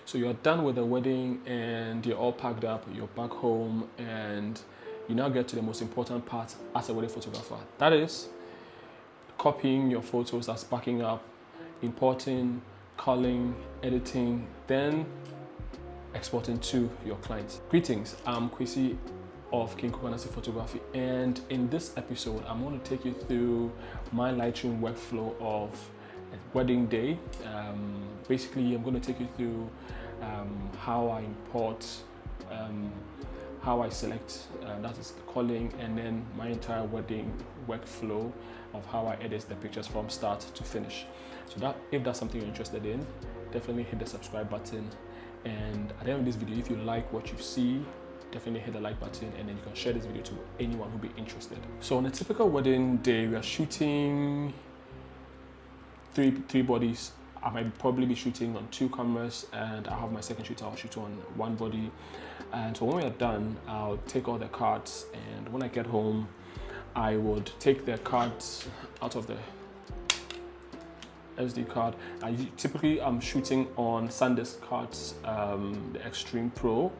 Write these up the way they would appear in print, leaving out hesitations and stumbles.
So you're done with the wedding and you're all packed up, you're back home, and you now get to the most important part as a wedding photographer. That is copying your photos, that's backing up, importing, culling, editing, then exporting to your clients. Greetings, I'm Kwesi of King Organize Photography, and in this episode I'm going to take you through my Lightroom workflow of a wedding day. Basically, I'm going to take you through how I import, how I select, that is culling, and then my entire wedding workflow of how I edit the pictures from start to finish. So that, if that's something you're interested in, definitely hit the subscribe button. And at the end of this video, if you like what you see, definitely hit the like button, and then you can share this video to anyone who'll be interested. So on a typical wedding day, we are shooting three bodies. I might probably be shooting on 2 cameras, and I have my second shooter, I'll shoot on 1 body. And so when we are done, I'll take all the cards, and when I get home, I would take the cards out of the SD card. Typically I'm shooting on SanDisk cards, the Extreme Pro.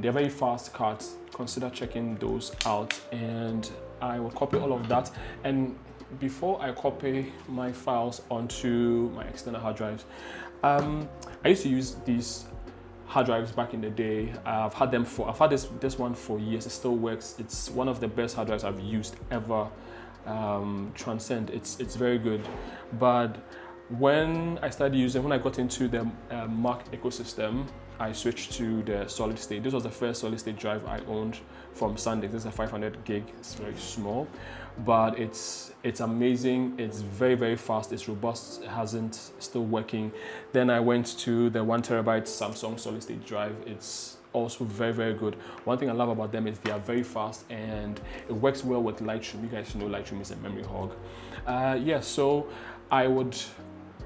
They're very fast cards. Consider checking those out, and I will copy all of that. And before I copy my files onto my external hard drives, I used to use these hard drives back in the day. I've had this one for years. It still works. It's one of the best hard drives I've used ever. Transcend. It's very good. But when I got into the Mac ecosystem, I switched to the solid state. This was the first solid state drive I owned from SanDisk. This is a 500 gig. It's very small, but it's amazing. It's very, very fast. It's robust. It still working. Then I went to the 1 terabyte Samsung solid state drive. It's also very, very good. One thing I love about them is they are very fast, and it works well with Lightroom. You guys know Lightroom is a memory hog. So I would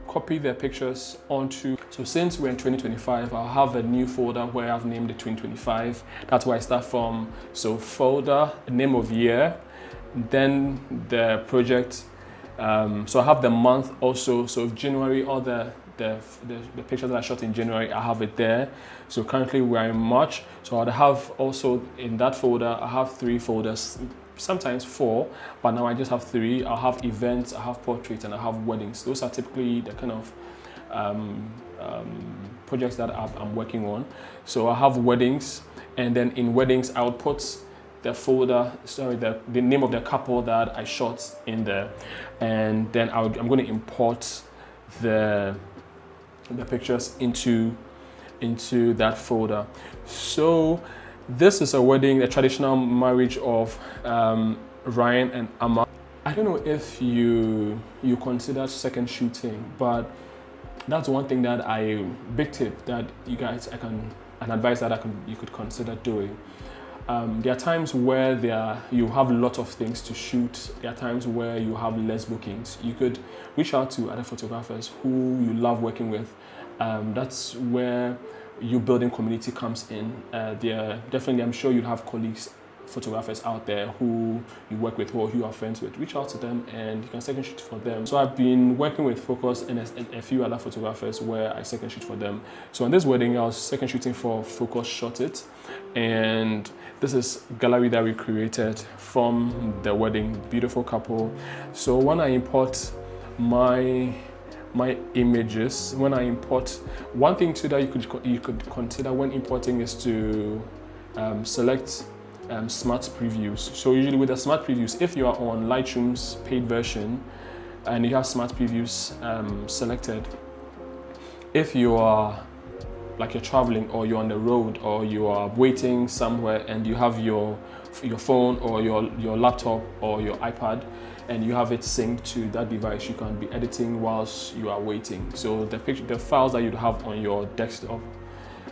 copy the pictures onto, so since we're in 2025, I'll have a new folder where I've named it 2025. That's where I start from. So folder, name of year, then the project. So I have the month also. So January, all the pictures that I shot in January, I have it there. So currently we're in March. So I'd have also in that folder, I have 3 folders, sometimes 4, but now I just have 3. I'll have events, I have portraits, and I have weddings. Those are typically the kind of projects that I'm working on. So I have weddings, and then in weddings, I would put the folder, the name of the couple that I shot in there, and then I'm going to import the pictures into that folder. So this is a wedding, a traditional marriage of Ryan and Amma. I don't know if you consider second shooting, but that's one thing that big tip that you guys, an advice that you could consider doing. There are times where you have a lot of things to shoot. There are times where you have less bookings. You could reach out to other photographers who you love working with. That's where you building community comes in. Definitely, I'm sure you'll have colleagues, photographers out there who you work with or who you are friends with. Reach out to them and you can second shoot for them. So I've been working with Focus and a few other photographers where I second shoot for them. So on this wedding, I was second shooting for Focus Shot It, and this is gallery that we created from the wedding. Beautiful couple. So when I import my images, one thing too that you could consider when importing is to select smart previews. So usually with the smart previews, if you are on Lightroom's paid version and you have smart previews selected, if you are you're traveling or you're on the road or you are waiting somewhere and you have your phone or your laptop or your iPad and you have it synced to that device, you can be editing whilst you are waiting. So the files that you'd have on your desktop,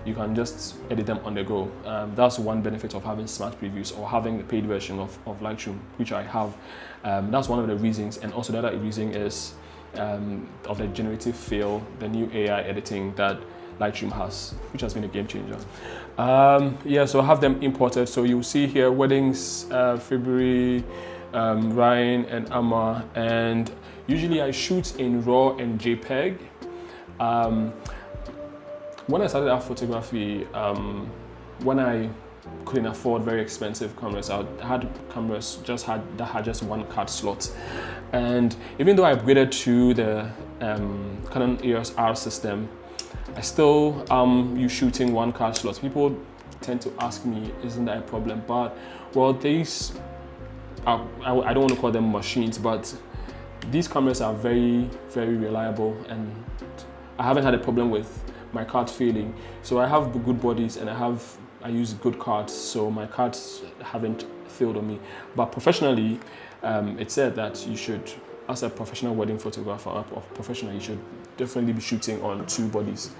you can just edit them on the go. That's one benefit of having smart previews or having the paid version of Lightroom, which I have. That's one of the reasons. And also the other reason is of the generative fill, the new AI editing that Lightroom has, which has been a game changer. So I have them imported. So you'll see here weddings, February, Ryan and Amma, and usually I shoot in RAW and JPEG. When I started out photography, when I couldn't afford very expensive cameras, I had cameras that had just one card slot. And even though I upgraded to the Canon EOS R system, I still use shooting one card slot. People tend to ask me, isn't that a problem? But well, these I don't want to call them machines, but these cameras are very, very reliable, and I haven't had a problem with my card failing. So I have good bodies and I use good cards, so my cards haven't failed on me. But professionally, it's said that you should, as a professional wedding photographer or professional, you should definitely be shooting on 2 bodies.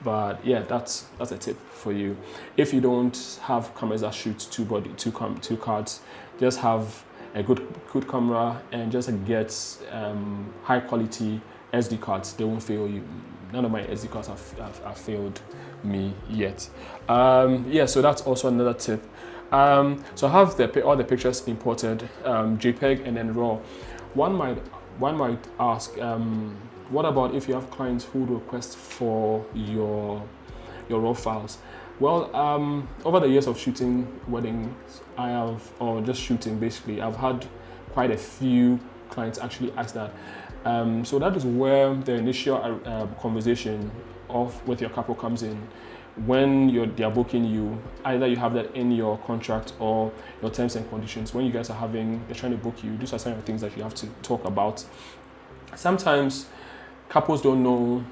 But yeah, that's a tip for you. If you don't have cameras that shoot 2 cards, just have a good camera and just get high quality SD cards. They won't fail you. None of my SD cards have failed me yet. Yeah, so that's also another tip. So I have all the pictures imported, JPEG and then RAW. One might ask, what about if you have clients who request for your RAW files? Well, over the years of shooting weddings, or just shooting basically, I've had quite a few clients actually ask that. So that is where the initial conversation with your couple comes in. When they are booking you, either you have that in your contract or your terms and conditions. When you guys are they're trying to book you, these are some of the things that you have to talk about. Sometimes couples don't know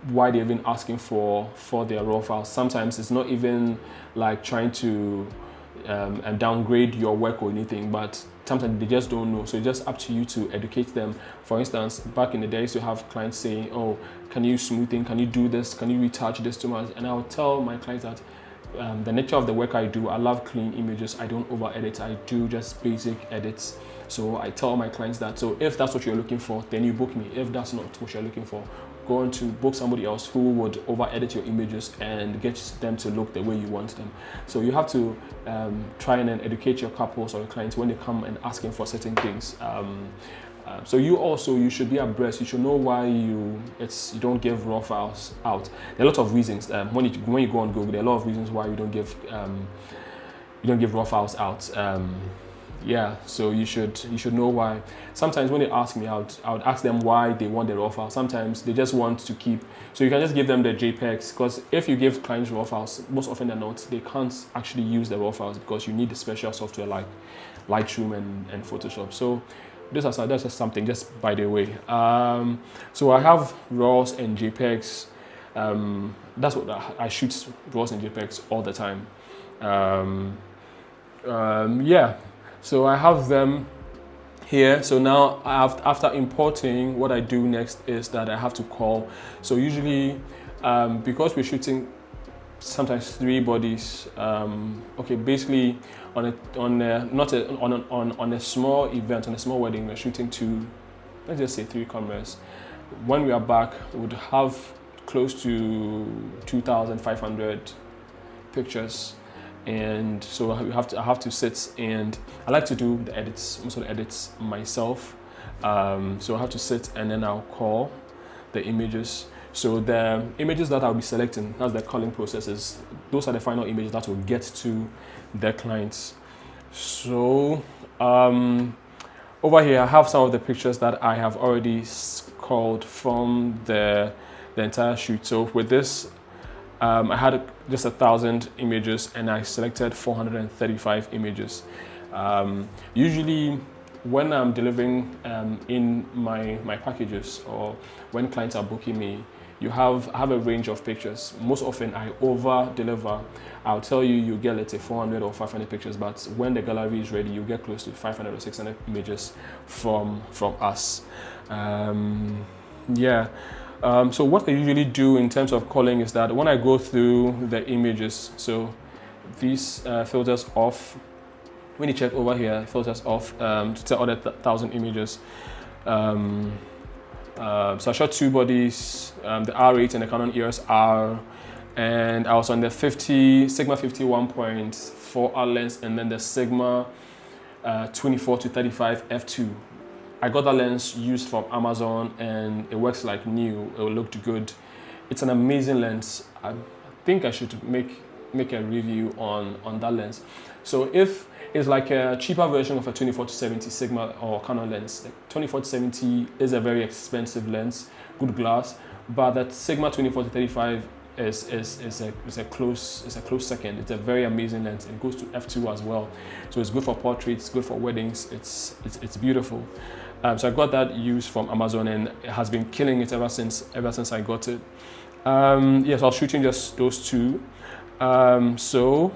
why they're even asking for their RAW files. Sometimes it's not even like trying to downgrade your work or anything, but sometimes they just don't know. So it's just up to you to educate them. For instance, back in the days, you have clients saying, oh, can you smoothing, can you do this, can you retouch this too much? And I'll tell my clients that the nature of the work I do, I love clean images. I don't over edit. I do just basic edits. So I tell my clients that. So if that's what you're looking for, then you book me. If that's not what you're looking for, go on to book somebody else who would over edit your images and get them to look the way you want them. So you have to try and then educate your couples or your clients when they come and asking for certain things. So you should be abreast. You should know why you don't give RAW files out. There are a lot of reasons. When you go on Google, there are a lot of reasons why you don't give RAW files out. Yeah, so you should know why. Sometimes when they ask me out, I would ask them why they want the RAW file. Sometimes they just want to keep, so you can just give them the JPEGs, because if you give clients RAW files, most often than not, they can't actually use the RAW files because you need the special software like Lightroom and Photoshop. So that's just something, just by the way. So I have RAWs and JPEGs. That's what I shoot, RAWs and JPEGs all the time. Yeah. So I have them here. So now after importing, what I do next is that I have to call. So usually, because we're shooting sometimes 3 bodies, okay, basically on a small event, on a small wedding, we're shooting 2, let's just say 3 cameras. When we are back, we would have close to 2,500 pictures. And so I have to sit, and I like to do the edits, most of the edits myself. So I have to sit and then I'll call the images. So the images that I'll be selecting, that's the culling processes, those are the final images that will get to the clients. So over here I have some of the pictures that I have already culled from the entire shoot. So with this, I had just 1,000 images and I selected 435 images. Usually when I'm delivering in my packages, or when clients are booking me, I have a range of pictures. Most often I over deliver. I'll tell you get, let's say, 400 or 500 pictures, but when the gallery is ready, you get close to 500 or 600 images from us. Yeah. So what I usually do in terms of culling is that when I go through the images, so these filters off, when you check over here, filters off to tell all the 1,000 images. So I shot 2 bodies, the R8 and the Canon EOS R, and I was on the Sigma 51.4R lens, and then the Sigma 24 to 35 f2. I got that lens used from Amazon and it works like new. It looked good. It's an amazing lens. think I should make a review on that lens. So if it's like a cheaper version of a 24-70 Sigma or Canon lens, the 24-70 is a very expensive lens, good glass, but that Sigma 24-35 is a close second. It's a very amazing lens. It goes to f2 as well, so it's good for portraits, good for weddings. It's beautiful. So I got that used from Amazon, and it has been killing it ever since I got it. Yes, I was shooting just those two. So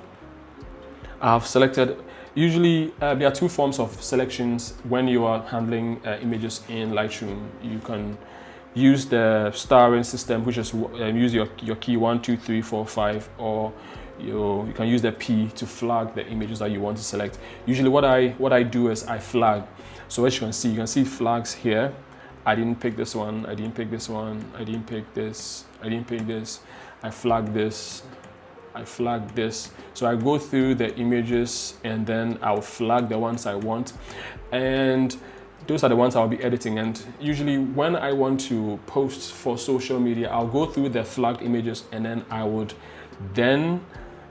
I have selected. Usually there are two forms of selections when you are handling images in Lightroom. You can use the starring system, which is use your key 1, 2, 3, 4, 5, or you can use the P to flag the images that you want to select. Usually what I do is I flag. So as you can see flags here. I didn't pick this one, I didn't pick this one, I didn't pick this, I didn't pick this, I flagged this, I flag this. So I go through the images and then I'll flag the ones I want, and those are the ones I'll be editing. And usually when I want to post for social media, I'll go through the flagged images and then I would then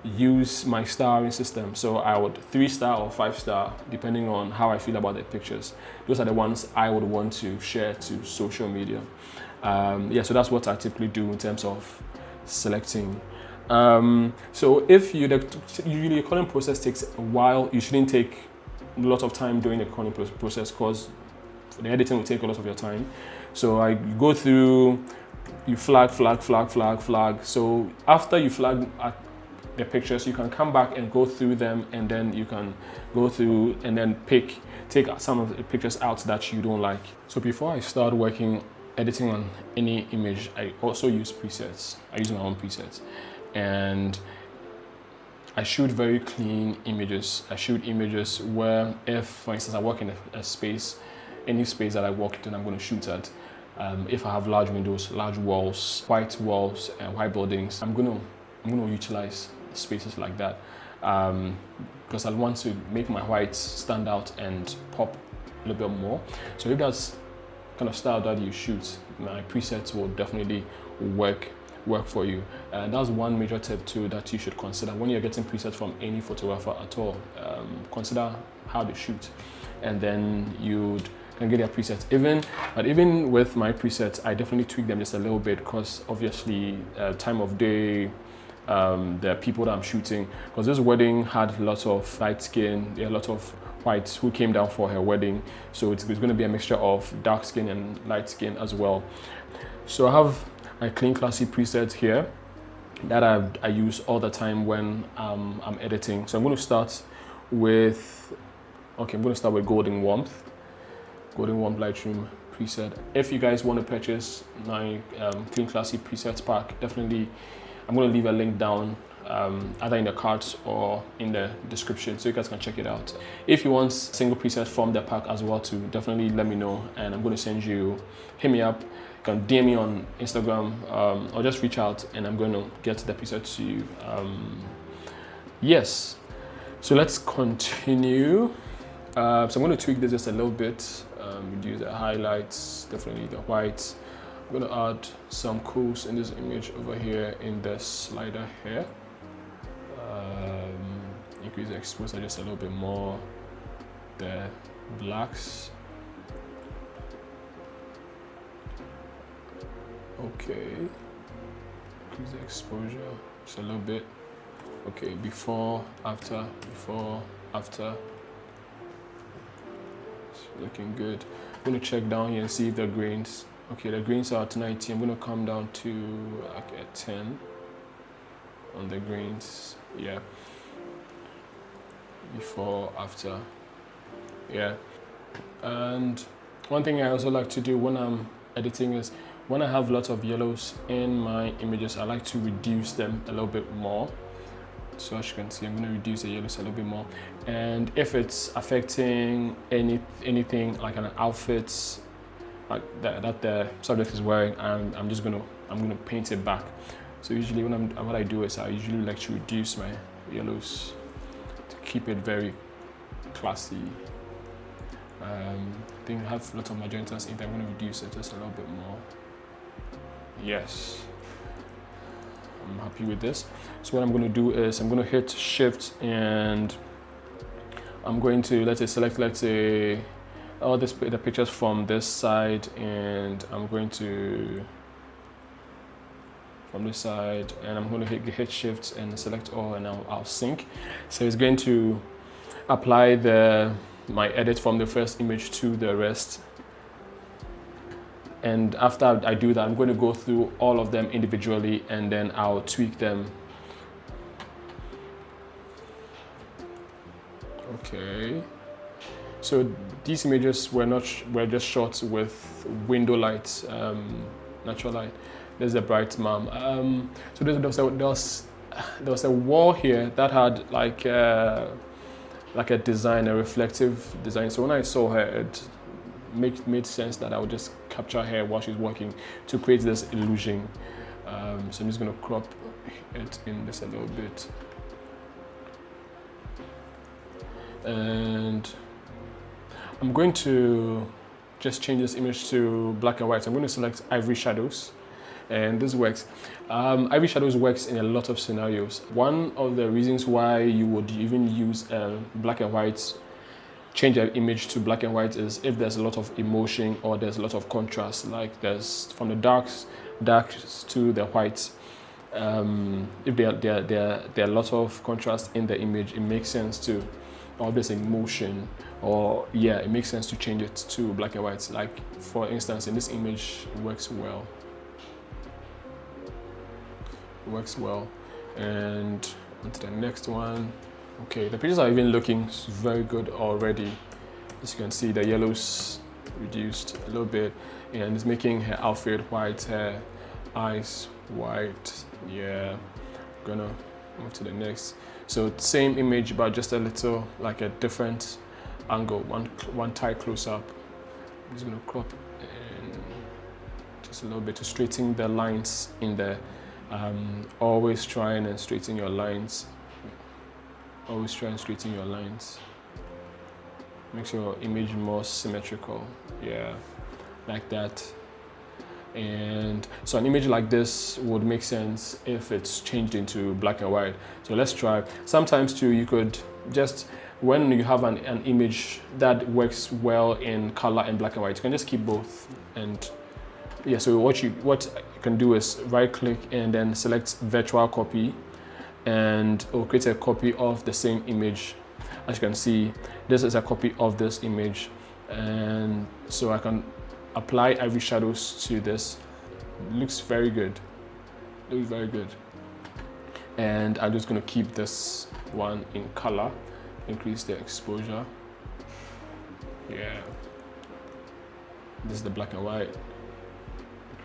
use my starring system. So I would 3-star or 5-star depending on how I feel about the pictures. Those are the ones I would want to share to social media. Yeah, so that's what I typically do in terms of selecting. So if usually the culling process takes a while, you shouldn't take a lot of time doing the culling process, because the editing will take a lot of your time. So I go through, you flag. So after you flag the pictures, you can come back and go through them, and then you can go through and then take some of the pictures out that you don't like. So before I start editing on any image, I also use presets. I use my own presets, and I shoot very clean images. I shoot images where, if, for instance, I work in a space, any space that I walk into, I'm going to shoot at. If I have large windows, large walls, and white buildings, I'm going to utilize spaces like that, because I want to make my whites stand out and pop a little bit more. So if that's kind of style that you shoot, my presets will definitely work for you. And that's one major tip too that you should consider when you're getting presets from any photographer at all. Consider how they shoot, and then you can get your presets. Even with my presets, I definitely tweak them just a little bit, because obviously time of day, the people that I'm shooting, because this wedding had lots of light skin, there are a lot of whites who came down for her wedding, so it's going to be a mixture of dark skin and light skin as well. So I have my clean classy preset here that I use all the time when I'm editing. So I'm going to start with Golden Warmth Lightroom preset. If you guys want to purchase my clean classy presets pack, definitely I'm going to leave a link down either in the cards or in the description, so you guys can check it out. If you want single presets from the pack as well too, definitely let me know, and I'm going to hit me up. You can DM me on Instagram, or just reach out and I'm going to get the preset to you. Yes, so let's continue. So I'm going to tweak this just a little bit, reduce the highlights, definitely the whites. I'm going to add some cools in this image over here in the slider here. Increase the exposure just a little bit more. The blacks. Okay. Increase the exposure just a little bit. Okay, before, after. It's looking good. I'm going to check down here and see if the grains. Okay, the grains are at 90. I'm going to come down to like a 10 on the grains. Yeah. Before, after. Yeah. And one thing I also like to do when I'm editing is, when I have lots of yellows in my images, I like to reduce them a little bit more. So as you can see, I'm going to reduce the yellows a little bit more. And if it's affecting anything like an outfit like that the subject is wearing, I'm going to paint it back. So usually what I do is I usually like to reduce my yellows to keep it very classy. I think I have lots of magentas in there. I'm going to reduce it just a little bit more. Yes. I'm happy with this. So what I'm going to do is I'm going to hit shift, and I'm going to, let's say, select, let's say, all the pictures from this side, and I'm going to from this side, and I'm going to hit shift and select all, and I'll sync. So it's going to apply my edit from the first image to the rest. And after I do that, I'm going to go through all of them individually, and then I'll tweak them. Okay. So these images were just shot with window light, natural light. There's the bright mom. So there was a wall here that had like a design, a reflective design. So when I saw her, it made sense that I would just capture her while she's working to create this illusion. So I'm just going to crop it in just a little bit. And I'm going to just change this image to black and white. I'm going to select Ivory Shadows, and this works. Ivory Shadows works in a lot of scenarios. One of the reasons why you would even use black and white, change an image to black and white, is if there's a lot of emotion or there's a lot of contrast, like there's from the darks to the whites. If there are a lot of contrast in the image, it makes sense to, or there's emotion, or yeah, it makes sense to change it to black and white. Like for instance, in this image, it works well. And on to the next one. Okay, the pictures are even looking very good already. As you can see, the yellows reduced a little bit, and it's making her outfit white, her eyes white. Yeah, I'm gonna move to the next. So same image, but just a little, like a different angle, one tight close up. I'm just gonna crop and just a little bit to straighten the lines in there. Always try and straighten your lines. Always try and straighten your lines. Makes your image more symmetrical. Yeah, like that. And so an image like this would make sense if it's changed into black and white. So let's try. Sometimes too, you could just, when you have an image that works well in color and black and white, you can just keep both. And yeah, so what you can do is right click and then select virtual copy, and it will create a copy of the same image. As you can see, this is a copy of this image, and so I can apply Ivory Shadows to this. It looks very good. Looks very good. And I'm just going to keep this one in color, increase the exposure. Yeah. This is the black and white.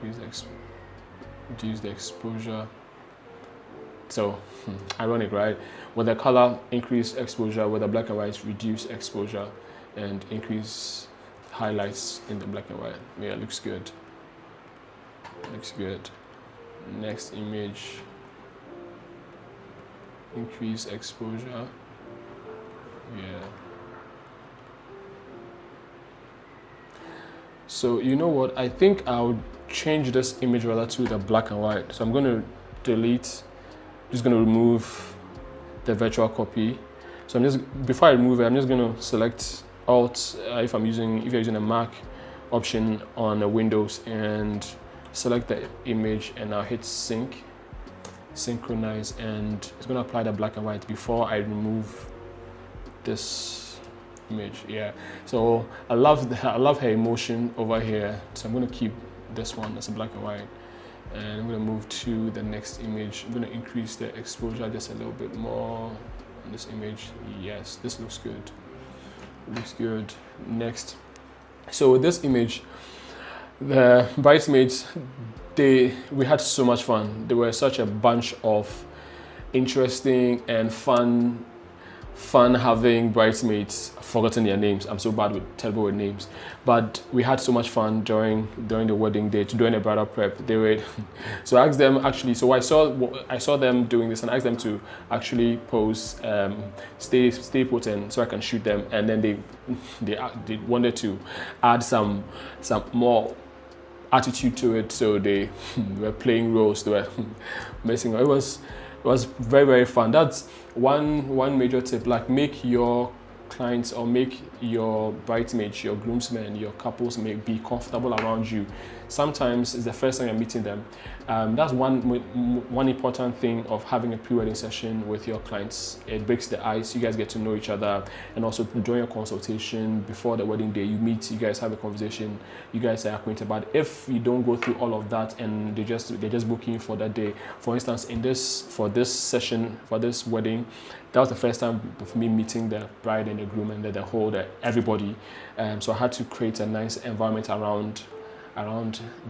Reduce the exposure. So ironic, right? With the color, increase exposure. With the black and white, reduce exposure and increase highlights in the black and white. Yeah, looks good. Looks good. Next image. Increase exposure. Yeah. So you know what? I think I'll change this image rather to the black and white. So I'm going to delete. Just going to remove the virtual copy. So I'm just, before I remove it, I'm just going to select Alt if you're using a Mac, option on the Windows, and select the image, and I'll hit synchronize, and it's going to apply the black and white before I remove this image. Yeah, so I love her emotion over here, so I'm going to keep this one as a black and white, and I'm going to move to the next image. I'm going to increase the exposure just a little bit more on this image. Yes, this looks good. Looks good. Next, so with this image, the bridesmaids, we had so much fun. They were such a bunch of interesting and fun having bridesmaids. I've forgotten their names. I'm so terrible with names. But we had so much fun during the wedding day, during the bridal prep. They were so I asked them actually. So I saw them doing this, and I asked them to actually pose, stay put, and so I can shoot them. And then they wanted to add some more attitude to it, so they were playing roles, they were messing up. It was very, very fun. That's one major tip. Like, make your clients, or make your bridesmaids, your groomsmen, your couples may be comfortable around you. Sometimes it's the first time you're meeting them. That's one important thing of having a pre-wedding session with your clients. It breaks the ice. You guys get to know each other, and also during your consultation before the wedding day, you meet, you guys have a conversation, you guys are acquainted. But if you don't go through all of that and they're just booking you for that day, for instance, for this session, for this wedding, that was the first time of me meeting the bride and the groom and everybody. So I had to create a nice environment around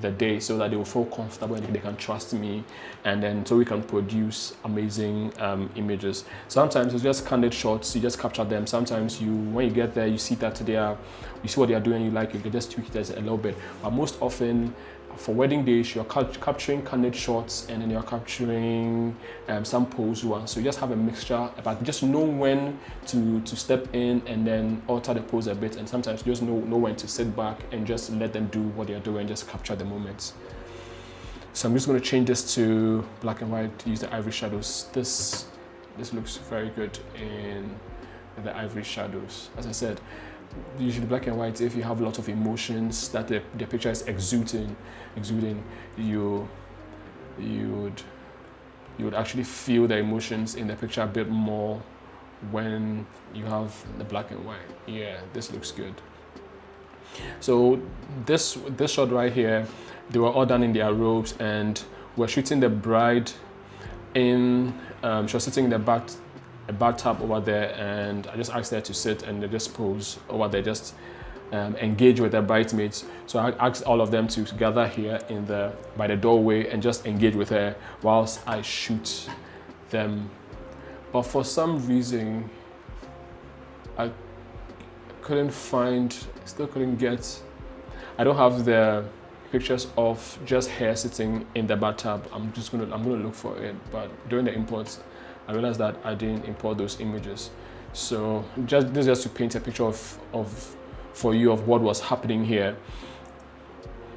the day, so that they will feel comfortable and they can trust me, and then so we can produce amazing images. Sometimes it's just candid shots, you just capture them. Sometimes when you get there, you see that you see what they are doing, you like it, you can just tweak it a little bit. But most often, for wedding days, you're capturing candid shots, and then you're capturing some pose ones. So you just have a mixture, but just know when to step in and then alter the pose a bit. And sometimes you just know when to sit back and just let them do what they're doing, just capture the moments. So I'm just going to change this to black and white to use the ivory shadows. This looks very good in the ivory shadows. As I said, usually black and white, if you have a lot of emotions that the picture is exuding, you would actually feel the emotions in the picture a bit more when you have the black and white. Yeah, this looks good. So this shot right here, they were all done in their robes, and we're shooting the bride in. She was sitting in a bathtub over there, and I just asked her to sit, and they just pose over there, just engage with their bridesmaids. So I asked all of them to gather here by the doorway and just engage with her whilst I shoot them. But for some reason, I still couldn't get. I don't have the pictures of just her sitting in the bathtub. I'm gonna look for it, but during the imports, I realized that I didn't import those images. So this is just to paint a picture for you of what was happening here.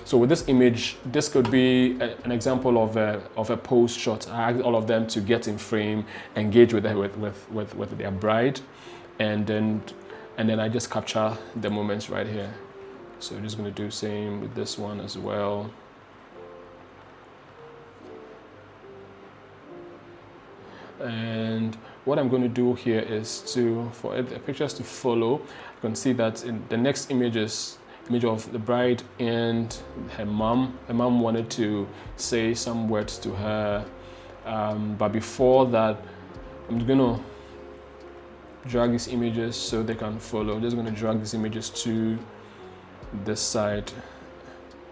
So with this image, this could be an example of a pose shot. I asked all of them to get in frame, engage with their bride, and then I just capture the moments right here. So I'm just going to do same with this one as well. And what I'm going to do here is for the pictures to follow. You can see that in the next image of the bride and her mom. Her mom wanted to say some words to her, but before that, I'm going to drag these images so they can follow. I'm just going to drag these images to this side.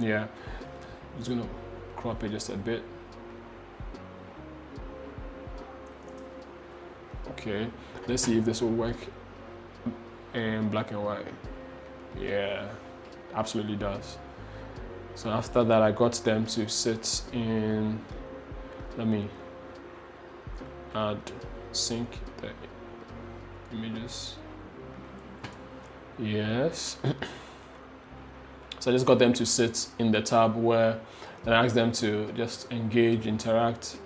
Yeah, I'm just going to crop it just a bit. Okay, let's see if this will work in black and white. Yeah, absolutely does. So after that, I got them to sit in. Let me sync the images. Yes. So I just got them to sit in the tab where I asked them to just engage, interact,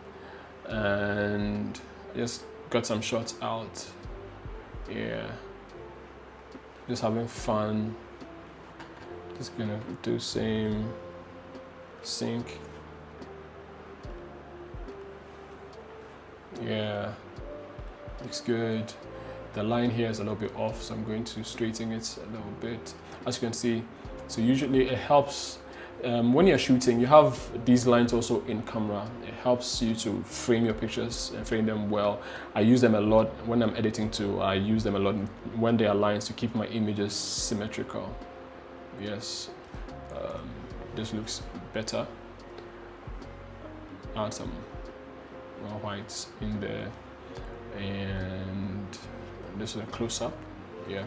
and just got some shots out. Yeah, just having fun. Just gonna do same sync. Yeah, looks good. The line here is a little bit off, so I'm going to straighten it a little bit. As you can see, so usually it helps when you're shooting, you have these lines also in camera. It helps you to frame your pictures and frame them well. I use them a lot when I'm editing too. I use them a lot when there are lines to keep my images symmetrical. Yes, this looks better. Add some more whites in there, and this is a close-up. Yeah.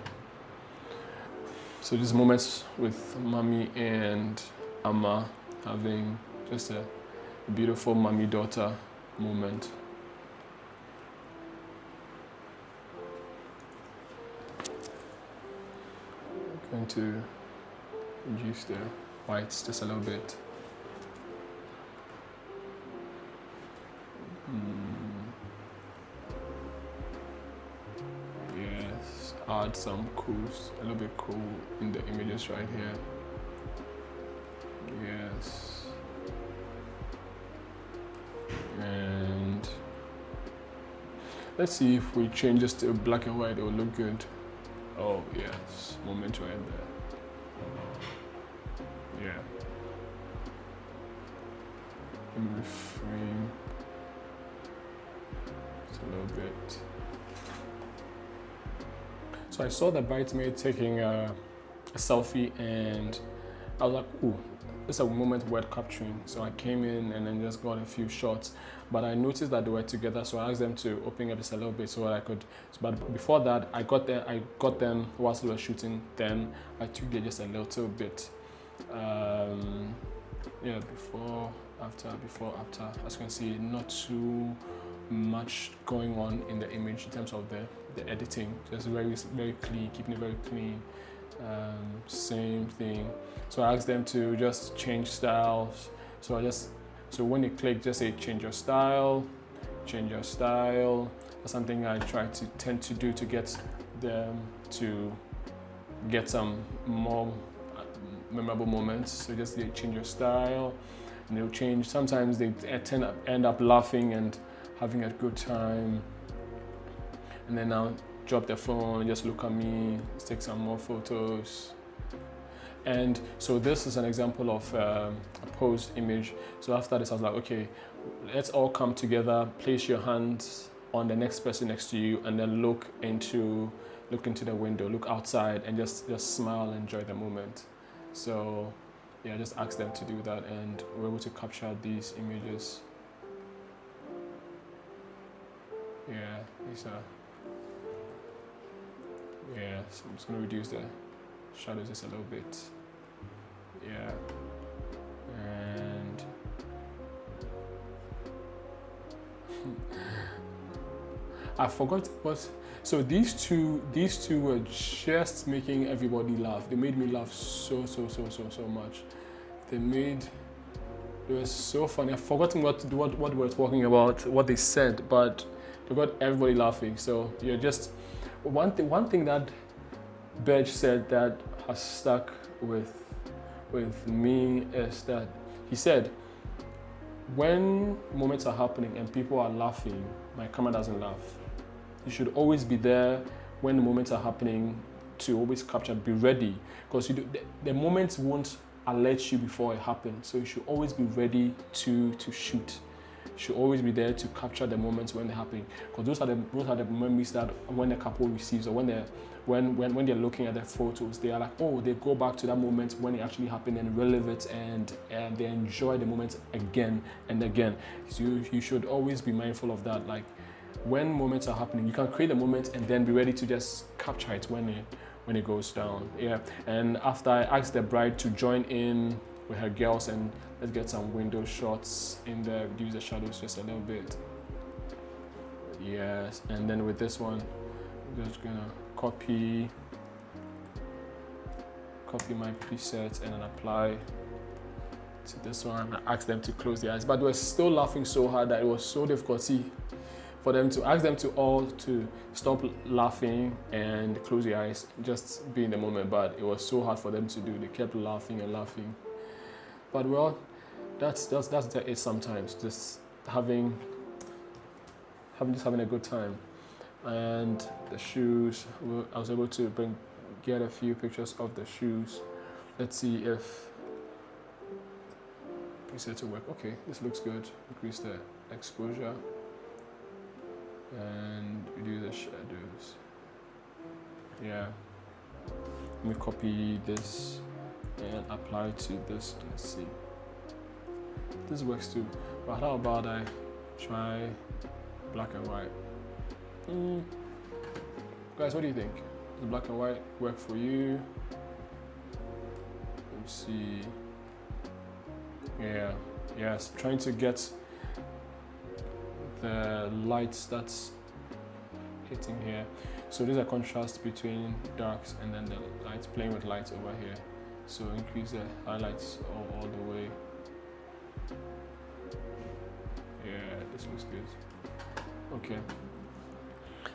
So these moments with mommy and Amma having just a beautiful mommy-daughter moment. I'm going to reduce the whites just a little bit. add some cools, a little bit cool in the images right here. Yes. And let's see if we change this to black and white, it will look good. Oh yes, moment right there. Yeah. Let me reframe just a little bit. So I saw the bridesmaid taking a selfie, and I was like, ooh, it's a moment worth capturing. So I came in and then just got a few shots, but I noticed that they were together, so I asked them to open up just a little bit so that I could. But before that, I got them whilst they were shooting. Then I tweaked it just a little bit. Yeah, before, after. As you can see, not too much going on in the image in terms of the editing. Just very clean, keeping it very clean. Same thing. So I asked them to just change styles. So when you click, just say change your style. That's something I tend to do to get them to get some more memorable moments. So just they change your style, and they'll change. Sometimes they end up laughing and having a good time, and then I'll drop their phone, just look at me, take some more photos. And so this is an example of a posed image. So after this, I was like, okay, let's all come together, place your hands on the next person next to you, and then look into the window, look outside, and just smile and enjoy the moment. So yeah, I just asked them to do that, and we're able to capture these images. Yeah, these are. Yeah, so I'm just going to reduce the shadows just a little bit. Yeah, and I forgot what. So these two were just making everybody laugh. They made me laugh so much. They were so funny. I've forgotten what we were talking about, what they said, but they got everybody laughing. So yeah, just one thing that Bedge said that has stuck with me is that he said, when moments are happening and people are laughing, my camera doesn't laugh. You should always be there when the moments are happening to always capture, be ready, because the moments won't alert you before it happens. So you should always be ready to shoot. You should always be there to capture the moments when they're happening, because those are the memories that when the couple receives, or when they're looking at their photos, they are like, oh, they go back to that moment when it actually happened and relive it, and they enjoy the moment again and again. So you should always be mindful of that. Like, when moments are happening, you can create a moment and then be ready to just capture it when it goes down. Yeah. And after I asked the bride to join in with her girls, and let's get some window shots in there, reduce the shadows just a little bit. Yes. And then with this one, I'm just gonna copy my presets and then apply to this one. I asked them to close their eyes, but they were still laughing so hard that it was so difficult for them to ask them to all to stop laughing and close their eyes, just be in the moment. But it was so hard for them to do. They kept laughing and laughing. But well, that's it sometimes. Just having a good time. And the shoes, I was able to get a few pictures of the shoes. Let's see if preset to work. Okay, this looks good. Increase the exposure and reduce the shadows. Yeah. Let me copy this and apply to this. Let's see. This works too. But how about I try black and white? Guys, what do you think? Does black and white work for you? Let me see. Yeah. Yes. Trying to get the lights that's hitting here. So there's a contrast between darks and then the lights, playing with lights over here. So increase the highlights all the way. Yeah, this looks good. Okay.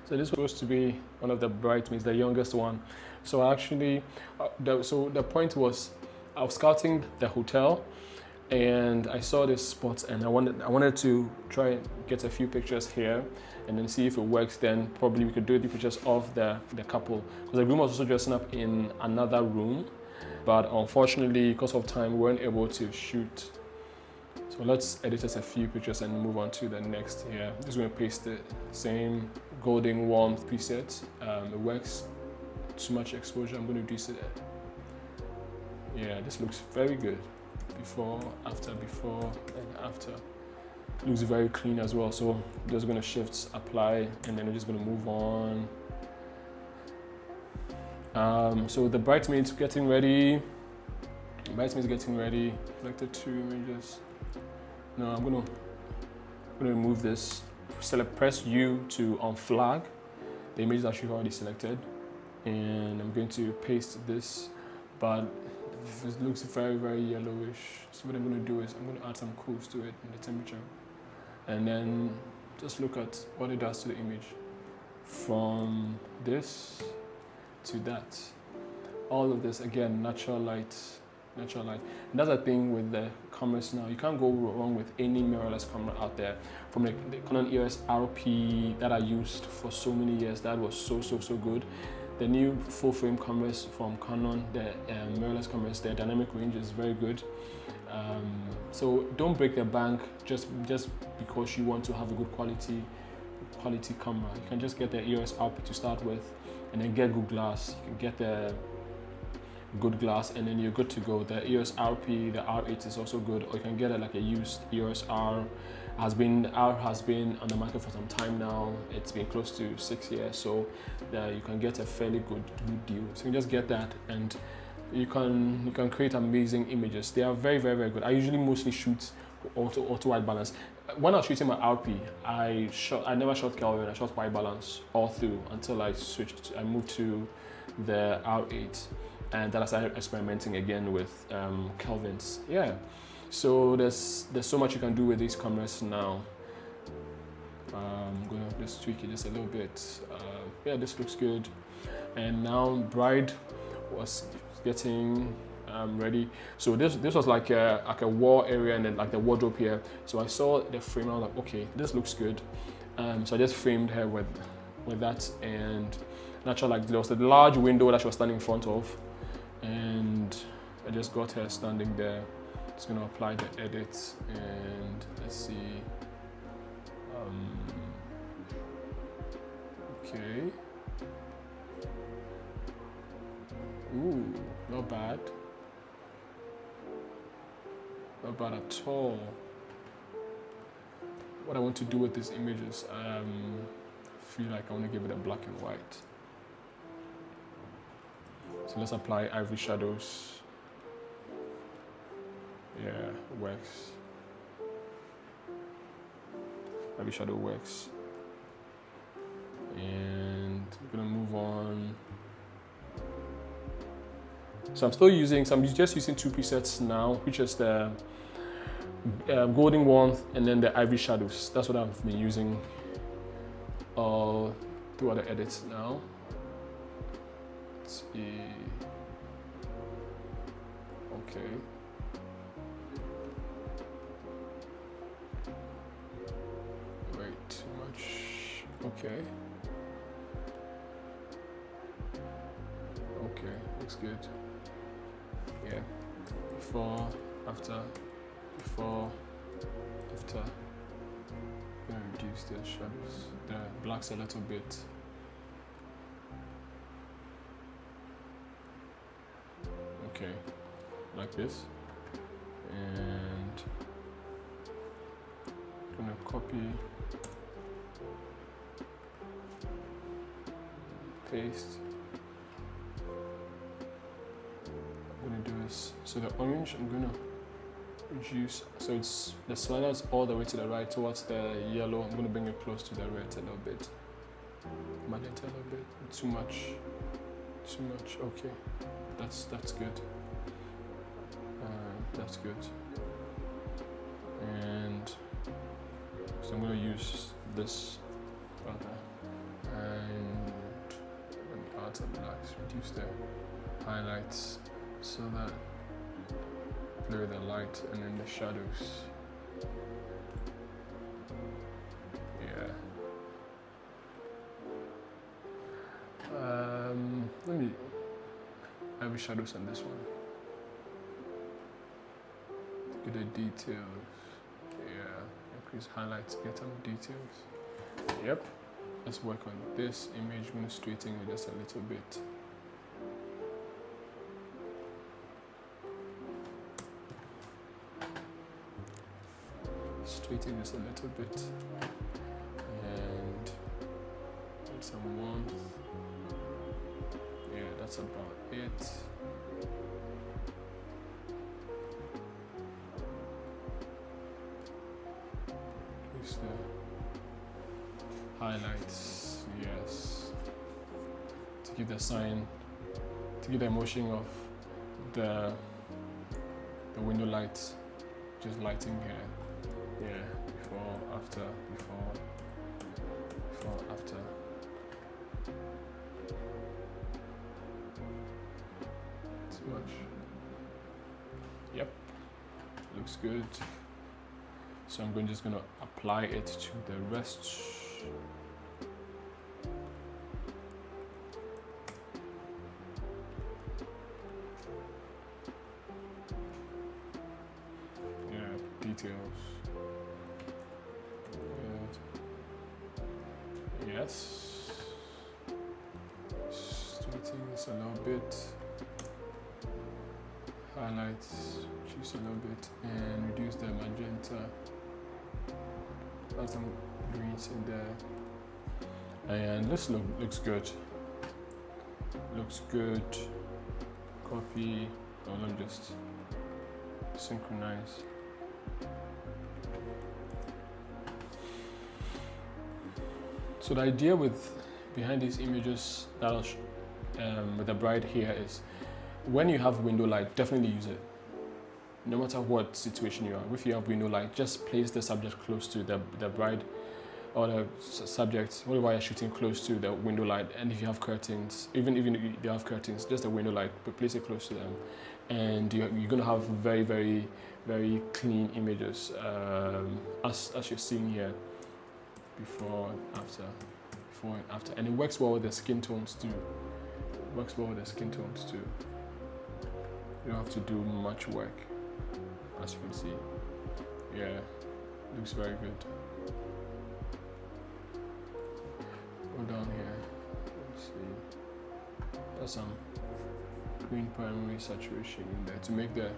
So So this was supposed to be one of the bridesmaids, the youngest one. So actually, the point was, I was scouting the hotel, and I saw this spot, and I wanted to try and get a few pictures here, and then see if it works. Then probably we could do the pictures of the couple, because the groom was also dressing up in another room, but unfortunately, because of time, we weren't able to shoot. So let's edit just a few pictures and move on to the next here. I'm just going to paste the same golden warmth preset. It works. Too much exposure, I'm going to reduce it. Yeah, this looks very good. Before and after. Looks very clean as well. So I'm just going to shift, apply, and then we're just going to move on. So the bridesmaids getting ready. Selected 2 images. No, I'm gonna remove this. Press U to unflag the images that you've already selected, and I'm going to paste this, but it looks very, very yellowish. So what I'm going to do is I'm going to add some cools to it in the temperature, and then just look at what it does to the image from this to that. All of this, again, natural light. And that's the thing with the cameras now. You can't go wrong with any mirrorless camera out there. From the Canon EOS RP that I used for so many years, that was so good. The new full frame cameras from Canon, the mirrorless cameras, their dynamic range is very good. So don't break the bank just because you want to have a good quality camera. You can just get the EOS RP to start with, and then get good glass. You can get the good glass, and then you're good to go. The EOS RP, the R8 is also good, or you can get it like a used EOS R. Has been on the market for some time now. It's been close to 6 years, so you can get a fairly good deal. So you can just get that, and you can create amazing images. They are very, very, very good. I usually mostly shoot auto white balance. When I was shooting my RP, I never shot Kelvin. I shot white balance all through until I moved to the R8. And then I started experimenting again with Kelvins. Yeah, so there's so much you can do with these cameras now. I'm gonna just tweak it just a little bit. Yeah, this looks good. And now bride was getting ready. So this was like a wall area, and then like the wardrobe here. So I saw the frame, and I was like, okay, this looks good. So I just framed her with that, and naturally, like there was a large window that she was standing in front of. And I just got her standing there. Just gonna apply the edits, and let's see. Okay. Ooh, not bad. Not bad at all. What I want to do with these images, I feel like I want to give it a black and white. So let's apply ivory shadows. Yeah, works. Ivory shadow works. And we're gonna move on. So I'm just using 2 presets now, which is the golden warmth and then the ivory shadows. That's what I've been using throughout the edits now. Let's see. Okay. Wait, too much. Okay. Okay, looks good. Yeah. Before, after. I'm gonna reduce the shadows, the blacks a little bit. Okay, like this, and I'm gonna copy, paste. I'm gonna do this. So the orange, I'm gonna reduce. So it's the slider is all the way to the right towards the yellow. I'm gonna bring it close to the red a little bit, magenta a little bit. Too much. Okay. That's good. That's good. And so I'm gonna use this rather. add some blacks, reduce the highlights so that blur the light, and then the shadows. Yeah. Let me add shadows on this one. Get the details. Yeah, increase highlights, get some details. Yep. Let's work on this image. I'm going to straighten it just a little bit. Straighten this a little bit. And add some warmth. Yeah, that's about it. Use the highlights, yes, to give the sign, to give the emotion of the window lights, just lighting here. Yeah, before, after, before, after. Too much. Yep, looks good. So I'm just going to apply it to the rest. Yeah, details. Good. Yes. Straighten this a little bit. Highlights, choose a little bit, and reduce the magenta. Add some greens in there, and this looks good. Looks good. Copy. Oh, let me just synchronize. So the idea behind these images that with the bride here is, when you have window light, definitely use it. No matter what situation you are. If you have window light, just place the subject close to the bride or the subject, whatever you're shooting, close to the window light. And if you have curtains, even if you have curtains, just the window light, but place it close to them. And you're going to have very, very, very clean images, as you're seeing here, before and after, before and after. And it works well with the skin tones too. It works well with the skin tones too. You don't have to do much work, as you can see. Yeah, looks very good. Go down here. Let's see. There's some green primary saturation in there to make the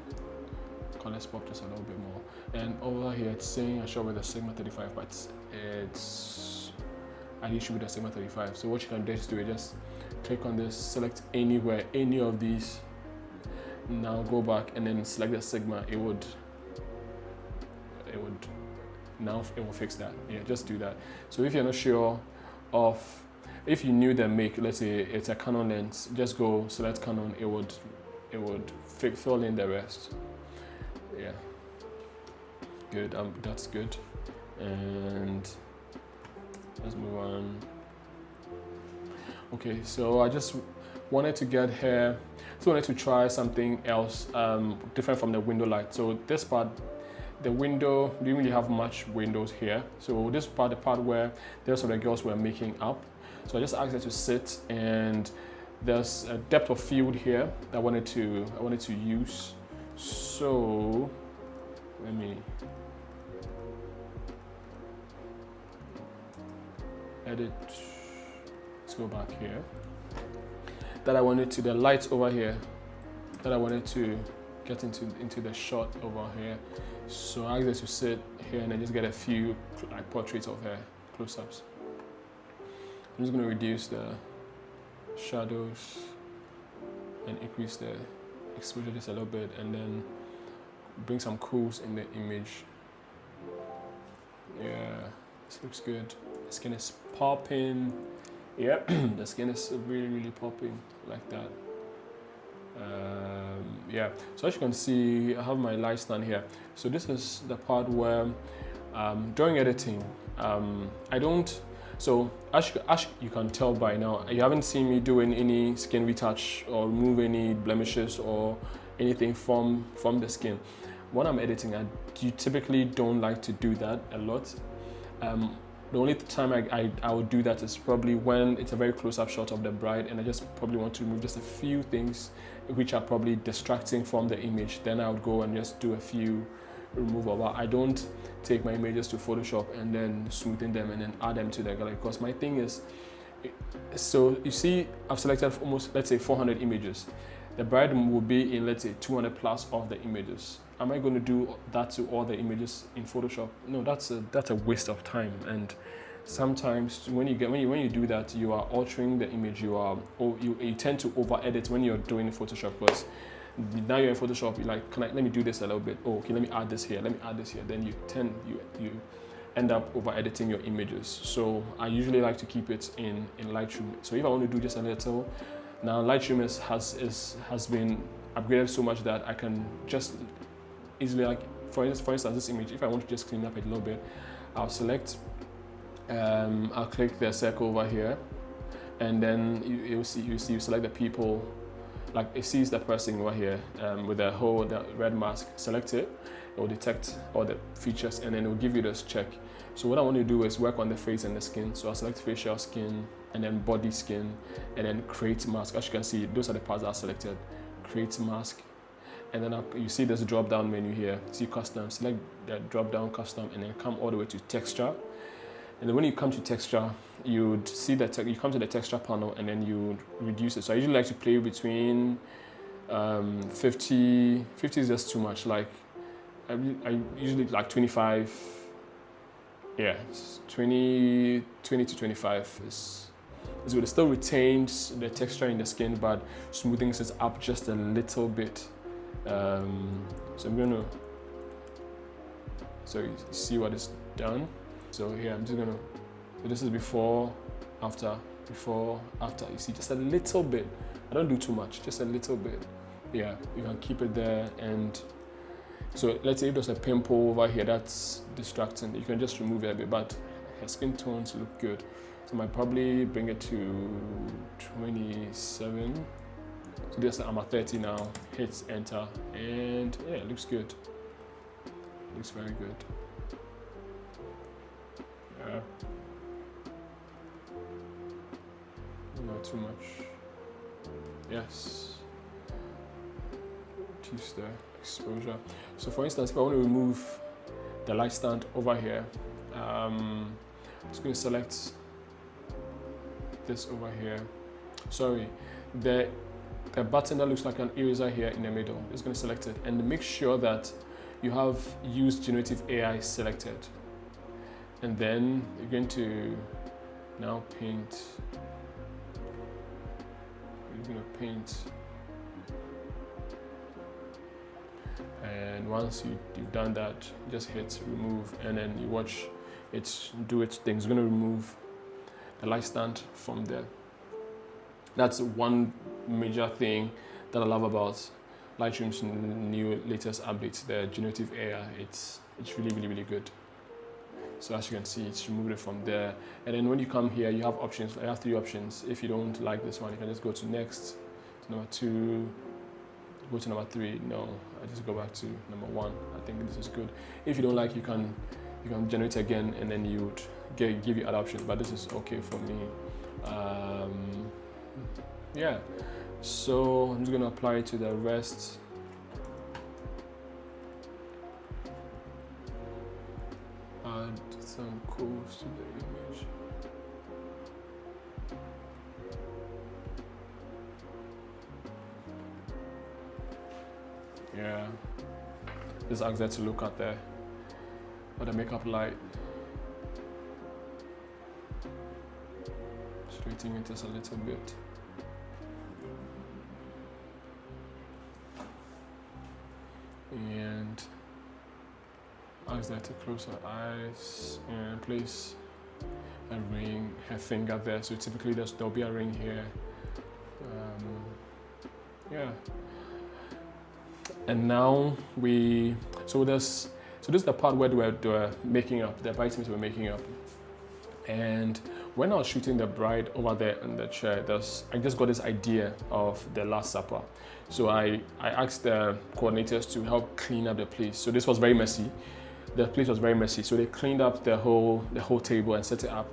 colors pop just a little bit more. And over here, it's saying I show with the Sigma 35, but it's and it should be the Sigma 35. So what you can just do is just click on this, select anywhere, any of these. Now go back and then select the Sigma. It will fix that. Yeah, just do that. So if you're not sure of, if you knew the make, let's say it's a Canon lens, just go select Canon. It would fill in the rest. Yeah, good. That's good. And let's move on. Okay, so I just wanted to get here. So I wanted to try something else different from the window light. So this part, the window, didn't really have much windows here. So this part, the part where the rest of the girls were making up. So I just asked her to sit, and there's a depth of field here that I wanted to use. So let me edit. Let's go back here. That I wanted to, the lights over here, that I wanted to get into the shot over here. So I asked her to sit here and then just get a few like portraits of her, close-ups. I'm just going to reduce the shadows and increase the exposure just a little bit, and then bring some cools in the image. Yeah, this looks good. The skin is popping. Yep, the skin is really, really popping like that. Yeah, so as you can see, I have my light stand here. So this is the part where during editing, I don't So as you can tell by now, you haven't seen me doing any skin retouch or remove any blemishes or anything from the skin. When I'm editing, I typically don't like to do that a lot. The only time I would do that is probably when it's a very close-up shot of the bride and I just probably want to remove just a few things which are probably distracting from the image. Then I would go and just do a few removal. But I don't take my images to Photoshop and then smoothen them and then add them to the gallery, because my thing is, so you see I've selected almost, let's say, 400 images. The bride will be in, let's say, 200 plus of the images. Am I going to do that to all the images in Photoshop? No, that's a waste of time. And sometimes when you do that, you are altering the image. You tend to over edit when you're doing Photoshop, because now you're in Photoshop, you're like, let me do this a little bit. Oh, okay, let me add this here. Let me add this here. Then you end up over editing your images. So I usually like to keep it in Lightroom. So if I want to do just a little, now Lightroom has been upgraded so much that I can just easily, like for instance this image, if I want to just clean up a little bit, I'll select, I'll click the circle over here, and then you select the people, like it sees the person over here with the red mask. Select it, it will detect all the features and then it will give you this check. So what I want to do is work on the face and the skin. So I'll select facial skin and then body skin and then create mask. As you can see, those are the parts that are selected. Create mask, and then you see there's a drop down menu here. See custom, select the drop down custom and then come all the way to texture. And then when you come to texture, you'd see that you come to the texture panel and then you reduce it. So I usually like to play between 50 is just too much. Like I usually like 25. Yeah, 20 to 25 is good. It still retains the texture in the skin, but smoothing it up just a little bit. So I'm gonna, so you see what is done. So here I'm just gonna, so this is before, after. You see just a little bit. I don't do too much, just a little bit. Yeah, you can keep it there. And so let's say if there's a pimple over here that's distracting, you can just remove it a bit, but her skin tones look good. So I might probably bring it to 27. So this, I'm at 30 now, hit enter, and yeah, it looks good. Looks very good. Yeah. Not too much. Yes. Reduce the exposure. So for instance, if I want to remove the light stand over here, I'm just going to select this over here. Sorry, the button that looks like an eraser here in the middle. Just going to select it and make sure that you have used generative AI selected. And then you're going to now paint. You're going to paint. And once you've done that, just hit remove, and then you watch it do its thing. It's going to remove the light stand from there. That's one major thing that I love about Lightroom's new latest updates, the generative AI. It's really good. So as you can see, it's removed it from there. And then when you come here, you have options. I have 3 options. If you don't like this one, you can just go to next, to number 2, go to number 3. No, I just go back to number 1. I think this is good. If you don't like, you can generate again, and then you would give you other options. But this is okay for me. Yeah. So I'm just gonna apply it to the rest. Add some curves to the image. Yeah. Just ask that to look at the makeup light. Straightening it just a little bit. And ask that to close her eyes and place a ring, her finger there. So typically there'll be a ring here. Yeah. And now this is the part where we're making up, the bridesmaids we're making up. And when I was shooting the bride over there in the chair, I just got this idea of the Last Supper. So I asked the coordinators to help clean up the place. So this was very messy. The place was very messy. So they cleaned up the whole table and set it up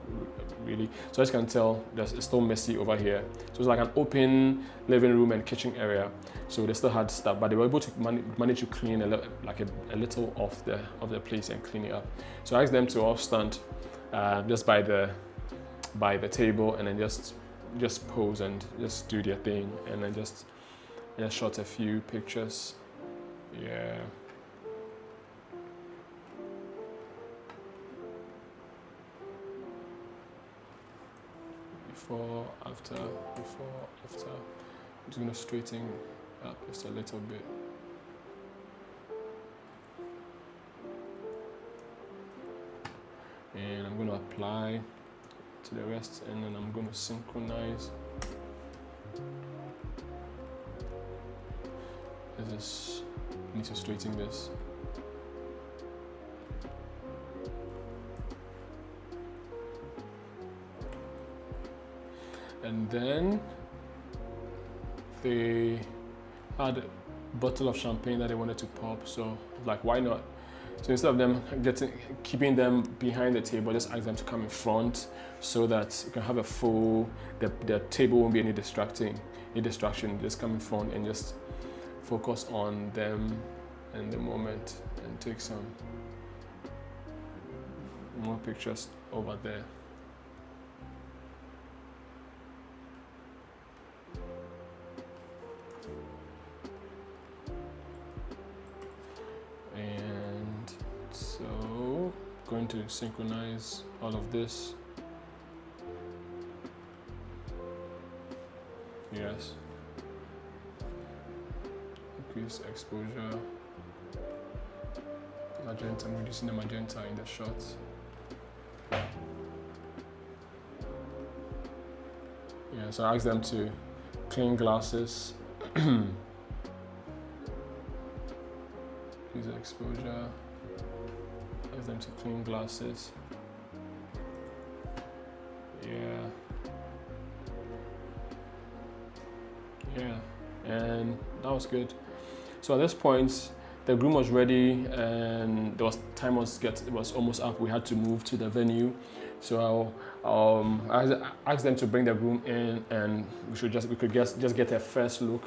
really. So as you can tell, it's still messy over here. So it's like an open living room and kitchen area. So they still had stuff, but they were able to manage to clean a little of the place and clean it up. So I asked them to all stand just by the table and then just pose and just do their thing, and then just shot a few pictures. Yeah. Before, after. I'm just gonna straighten up just a little bit. And I'm gonna apply to the rest, and then I'm gonna synchronize. I just need to straighten this. And then they had a bottle of champagne that they wanted to pop, so like, why not? So instead of them keeping them behind the table, just ask them to come in front so that you can have a full, the table won't be any distraction. Just come in front and just focus on them and the moment and take some more pictures over there. And so going to synchronize all of this. Yes. Increase exposure. Magenta, I'm reducing the magenta in the shots. Yeah, so I asked them to clean glasses. Use exposure. Ask them to clean glasses. Yeah, and that was good. So at this point, the groom was ready, and time was almost up. We had to move to the venue. So I asked them to bring the groom in, and we could just get a first look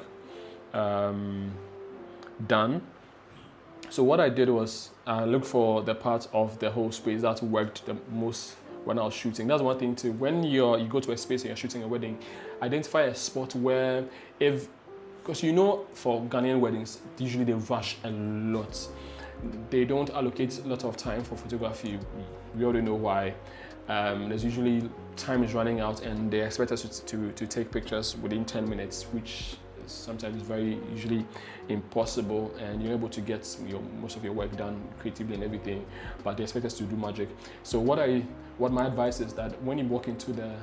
done. So what I did was look for the parts of the whole space that worked the most when I was shooting. That's one thing too. When you go to a space and you're shooting a wedding, identify a spot where, because for Ghanaian weddings, usually they rush a lot. They don't allocate a lot of time for photography. We already know why. There's usually time is running out, and they expect us to take pictures within 10 minutes, which sometimes is usually impossible, and you're able to get most of your work done creatively and everything, but they expect us to do magic. So what my advice is that when you walk into the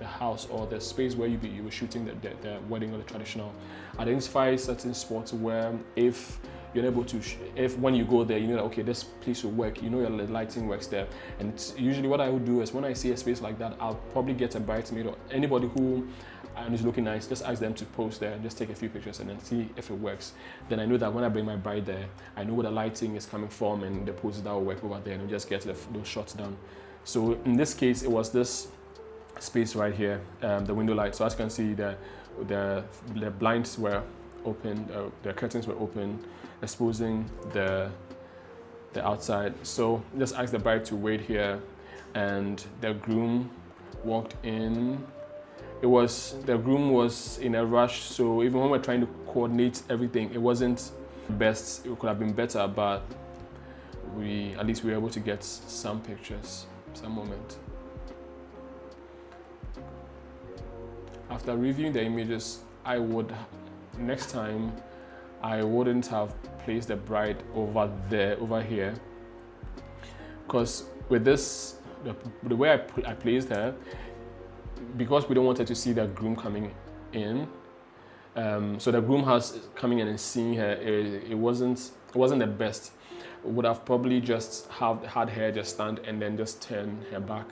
house or the space where you were shooting the wedding or the traditional, identify certain spots where if you're able to, if when you go there, you know that, okay, this place will work, the lighting works there. And it's usually what I would do is when I see a space like that, I'll probably get a bridesmaid or anybody who is looking nice, just ask them to pose there and just take a few pictures and then see if it works. Then I know that when I bring my bride there, I know where the lighting is coming from and the poses that will work over there, and we'll just get those shots done. So in this case, it was this space right here, the window light. So as you can see, the blinds were open, the curtains were open, exposing the outside. So just ask the bride to wait here, and the groom walked in. The groom was in a rush, so even when we're trying to coordinate everything, it wasn't best. It could have been better, but at least we were able to get some pictures, some moment. After reviewing the images, next time, I wouldn't have placed the bride over here, because with this, the way I placed her, because we don't want her to see the groom coming in, so the groom has coming in and seeing her, it wasn't the best. Would have probably just had her just stand and then just turn her back.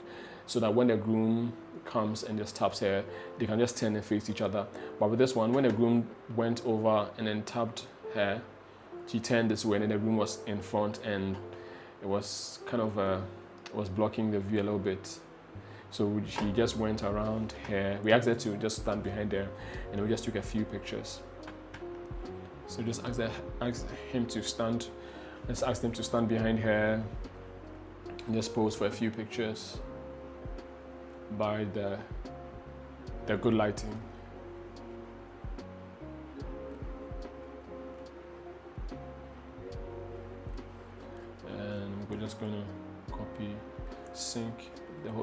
so that when the groom comes and just taps her, they can just turn and face each other. But with this one, when the groom went over and then tapped her, she turned this way, and then the groom was in front, and it was kind of it was blocking the view a little bit. So she just went around her. We asked her to just stand behind her, and we just took a few pictures. So just asked him to stand. Let's ask him to stand behind her and just pose for a few pictures by the good lighting. And we're just gonna copy, sync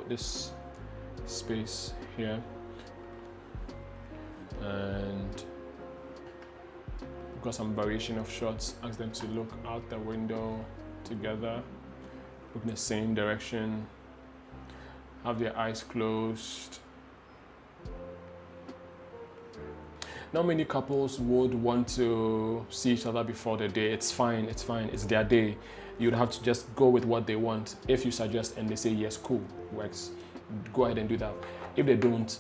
this space here, and we've got some variation of shots. Ask them to look out the window together, look in the same direction, have their eyes closed. Not many couples would want to see each other before the day. It's fine, it's their day. You'd have to just go with what they want. If you suggest and they say yes, cool, works, go ahead and do that. If they don't,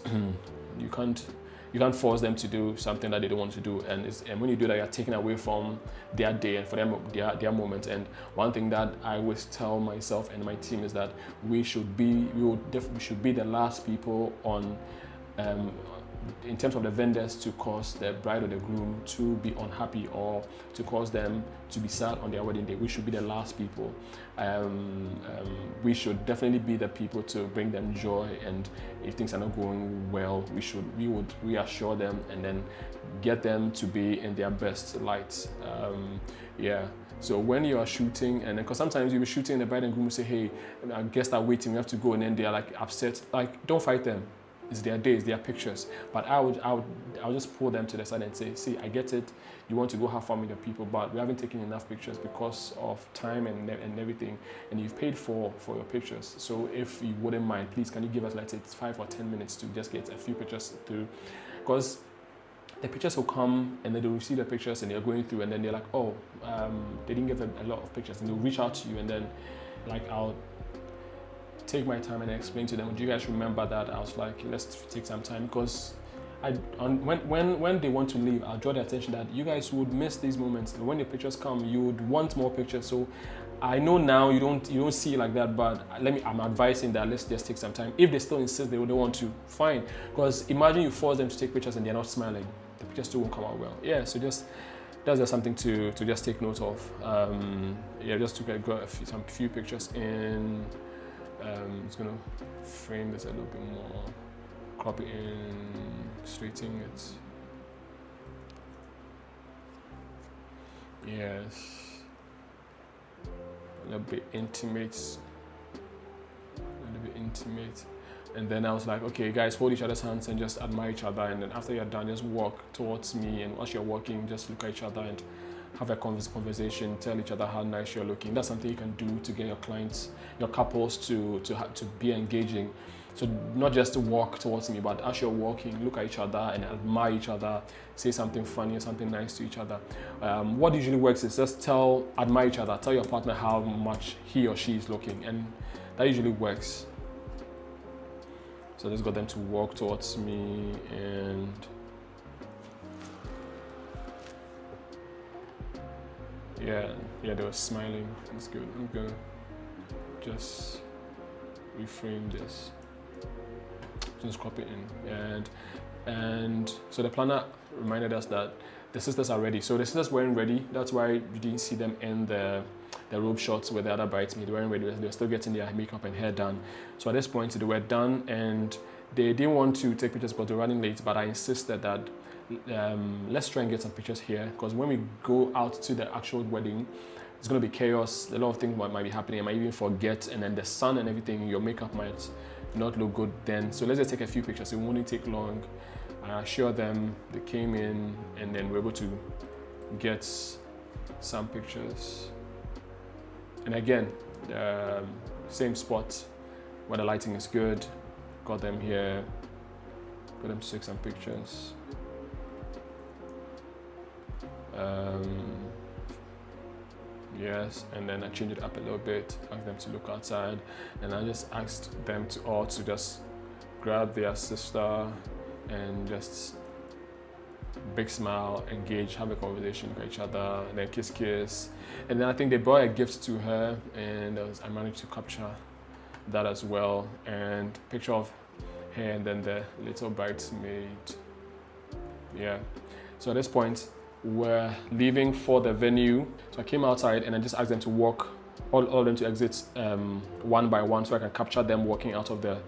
you can't force them to do something that they don't want to do. And when you do that, you're taking away from their day and for them their moment. And one thing that I always tell myself and my team is that we should be the last people on in terms of the vendors to cause the bride or the groom to be unhappy or to cause them to be sad on their wedding day. We should be the last people. We should definitely be the people to bring them joy, and if things are not going well, we would reassure them and then get them to be in their best light. So when you are shooting, and because sometimes you'll be shooting and the bride and groom will say, hey, I guess they're waiting, we have to go, and then they're like upset. Like, don't fight them. It's their days, their pictures. But I'll just pull them to the side and say, see, I get it. You want to go have fun with your people, but we haven't taken enough pictures because of time and everything. And you've paid for your pictures. So if you wouldn't mind, please, can you give us, let's say, 5 or 10 minutes to just get a few pictures through? Because the pictures will come and then they'll receive the pictures and they're going through, and then they're like, oh, they didn't give a lot of pictures. And they'll reach out to you, and then like I'll take my time and explain to them, do you guys remember that? I was like, let's take some time, because when they want to leave, I'll draw the attention that you guys would miss these moments. When the pictures come, you would want more pictures. So I know now you don't see it like that, but I'm advising that let's just take some time. If they still insist they don't want to, fine. Because imagine you force them to take pictures and they're not smiling, the pictures still won't come out well. Yeah, so that's just something to just take note of. Just to get some few pictures in. It's gonna frame this a little bit more, crop it in, straighten it. Yes, a little bit intimate. And then I was like, okay, guys, hold each other's hands and just admire each other. And then after you're done, just walk towards me. And as you're walking, just look at each other and have a conversation, tell each other how nice you're looking. That's something you can do to get your clients, your couples to be engaging. So not just to walk towards me, but as you're walking, look at each other and admire each other, say something funny or something nice to each other. What usually works is just admire each other, tell your partner how much he or she is looking, and that usually works. So I just got them to walk towards me, and yeah, they were smiling. It's good. I'm gonna just reframe this, just crop it in, and so the planner reminded us that the sisters are ready. So the sisters weren't ready. That's why you didn't see them in the robe shots with the other bridesmaids. They weren't ready. They were still getting their makeup and hair done. So at this point, they were done, and they didn't want to take pictures because they were running late. But I insisted that let's try and get some pictures here, because when we go out to the actual wedding, it's going to be chaos. A lot of things might be happening. I might even forget, and then the sun and everything, your makeup might not look good then. So let's just take a few pictures. It won't take long. I assured them. They came in, and then we were able to get some pictures. And again, same spot where the lighting is good. Got them here. Got them to take some pictures. yes, and then I changed it up a little bit, asked them to look outside, and I just asked them to all to just grab their sister and just big smile, engage, have a conversation with each other, and then kiss. And then I think they brought a gift to her, and I managed to capture that as well, and picture of her and then the little bridesmaid. Yeah. So at this point, we're leaving for the venue. So I came outside and I just asked them to walk, all of them to exit one by one, so I can capture them walking out of the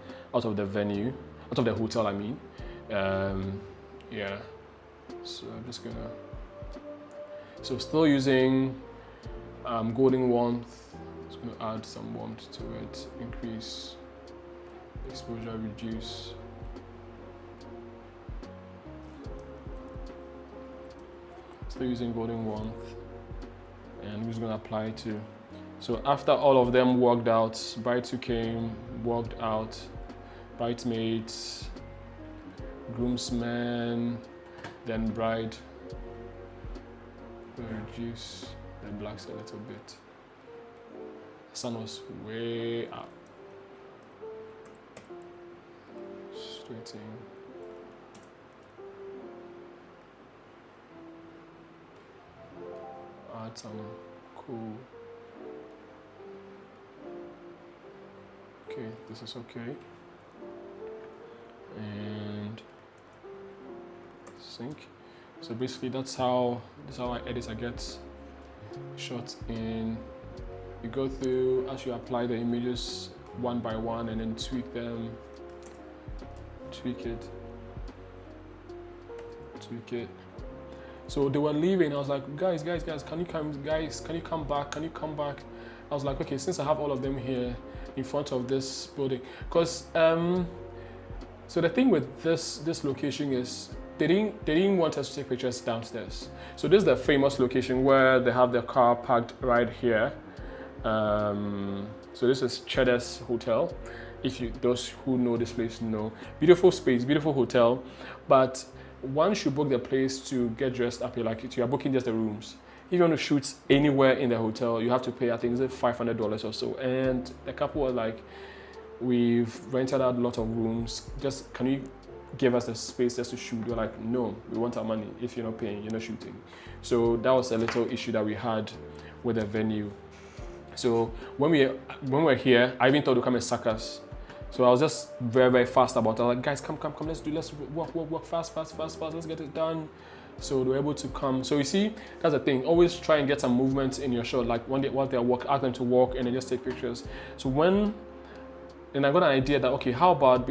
venue, out of the hotel. I mean, yeah. So I'm just gonna. So still using golden warmth. Just gonna add some warmth to it. Increase exposure, reduce. Still using golden warmth, and I'm just gonna apply to. So after all of them walked out, brides who came, walked out, bridesmaids, groomsmen, then bride. Reduce the blacks a little bit. The sun was way up. Straighten. Add some cool. Okay, this is okay. And sync. So basically that's how I edit. I get shots in. You go through as you apply the images one by one and then tweak them. Tweak it. So they were leaving. I was like, guys, can you come? Guys, can you come back? Can you come back? I was like, okay, since I have all of them here in front of this building, because so the thing with this location is they didn't want us to take pictures downstairs. So this is the famous location where they have their car parked right here. So this is Cheddar's Hotel. If those who know this place know, beautiful space, beautiful hotel, but once you book the place to get dressed up, you're booking just the rooms. If you want to shoot anywhere in the hotel, you have to pay, I think it's $500 or so. And the couple was like, we've rented out a lot of rooms. Just can you give us the space just to shoot? We're like, no, we want our money. If you're not paying, you're not shooting. So that was a little issue that we had with the venue. So when we're here, I even thought to come and sack us. So I was just very, very fast about it. I was like, guys, come, let's walk fast, let's get it done. So they were able to come. So you see, that's the thing. Always try and get some movement in your shot. Like while they're walking, ask them to walk and then just take pictures. So then I got an idea that, okay, how about,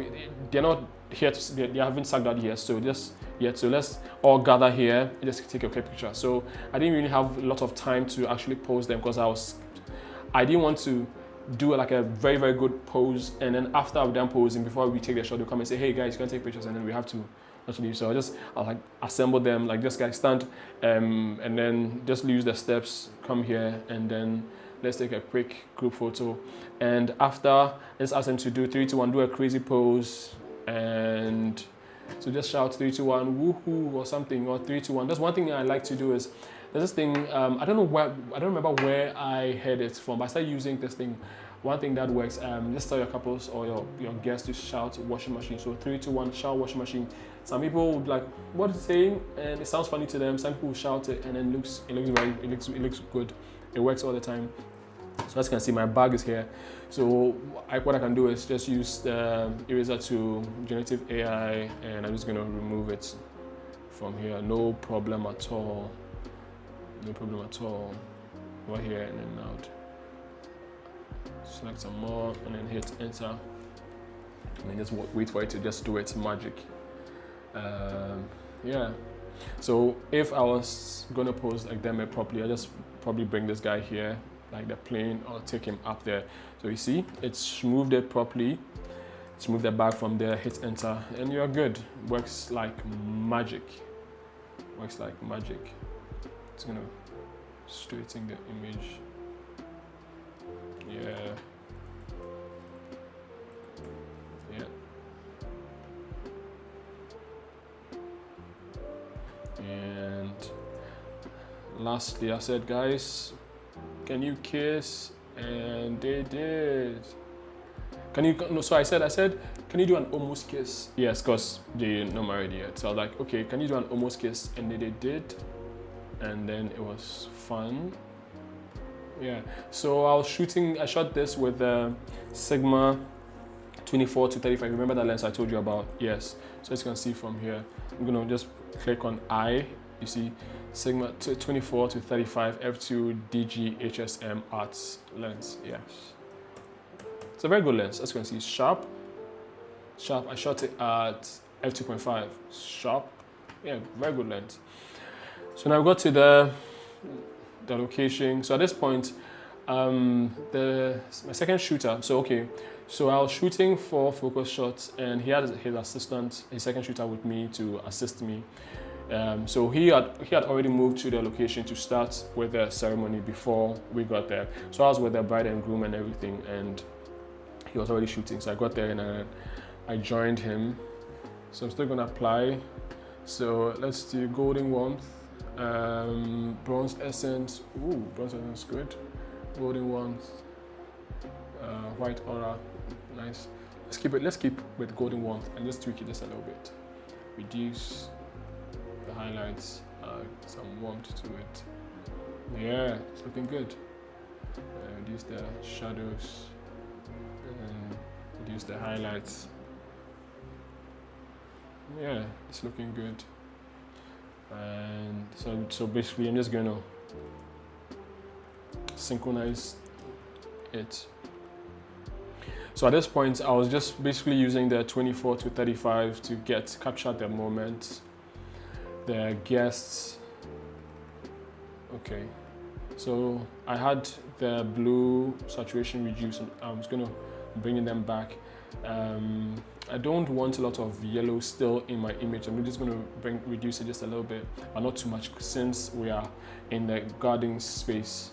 they're not here they haven't sacked out yet, so let's all gather here and just take a quick picture. So I didn't really have a lot of time to actually pose them because I didn't want to do like a very, very good pose, and then after I've done posing, before we take the shot, they'll come and say, hey guys, you can take pictures, and then we have to actually. So I'll like assemble them, like this guy stand, and then just use the steps, come here, and then let's take a quick group photo. And after, let's ask them to do 3, 2, 1, do a crazy pose, and so just shout 3, 2, 1, woohoo, or something, or 3, 2, 1. That's one thing I like to do is, there's this thing, I don't remember where I heard it from, but I started using this thing. One thing that works, just tell your couples or your guests to shout washing machine. So 3, 2, 1, shout washing machine. Some people would like, what is it saying? And it sounds funny to them. Some people will shout it and then it looks good. It works all the time. So as you can see, my bag is here. So what I can do is just use the eraser to generative AI, and I'm just gonna remove it from here. No problem at all. No problem at all. Right here and then out. Select some more and then hit enter. And then just wait for it to just do its magic. Yeah. So if I was gonna pose like them properly, I just probably bring this guy here, like the plane, or take him up there. So you see, it's moved it properly. It's moved the bag from there, hit enter, and you're good. Works like magic. Works like magic. It's gonna straighten the image. Yeah. Yeah. And lastly, I said, guys, Can you kiss? And they did. Can you, no, so I said, can you do an almost kiss? Yes, because they're not married yet. So I was like, okay, can you do an almost kiss? And they did. And then it was fun. Yeah, so I shot this with the Sigma 24 to 35. Remember that lens I told you about? Yes. So as you can see from here, I'm gonna just click on I. You see Sigma 24 to 35 f2 DG HSM Arts lens. Yeah, it's a very good lens. As you can see, sharp. I shot it at f2.5. Sharp. Yeah, very good lens. So now we got to the location. So at this point, my second shooter. So okay, so I was shooting 4 focus shots, and he had his assistant, his second shooter, with me to assist me. So he had already moved to the location to start with the ceremony before we got there. So I was with the bride and groom and everything, and he was already shooting. So I got there and I joined him. So I'm still gonna apply. So let's do golden warmth, bronze essence. Ooh, bronze essence is good. Golden warmth, white aura, nice. Let's keep with golden warmth and just tweak it just a little bit. Reduce the highlights, some warmth to it. Yeah, it's looking good. Reduce the shadows and reduce the highlights. Yeah, it's looking good. And so basically I'm just gonna synchronize it. So at this point I was just basically using the 24 to 35 to capture the moment, the guests. Okay, so I had the blue saturation reduced, and I was gonna bring them back. I don't want a lot of yellow still in my image. I'm just going to reduce it just a little bit, but not too much, since we are in the garden space.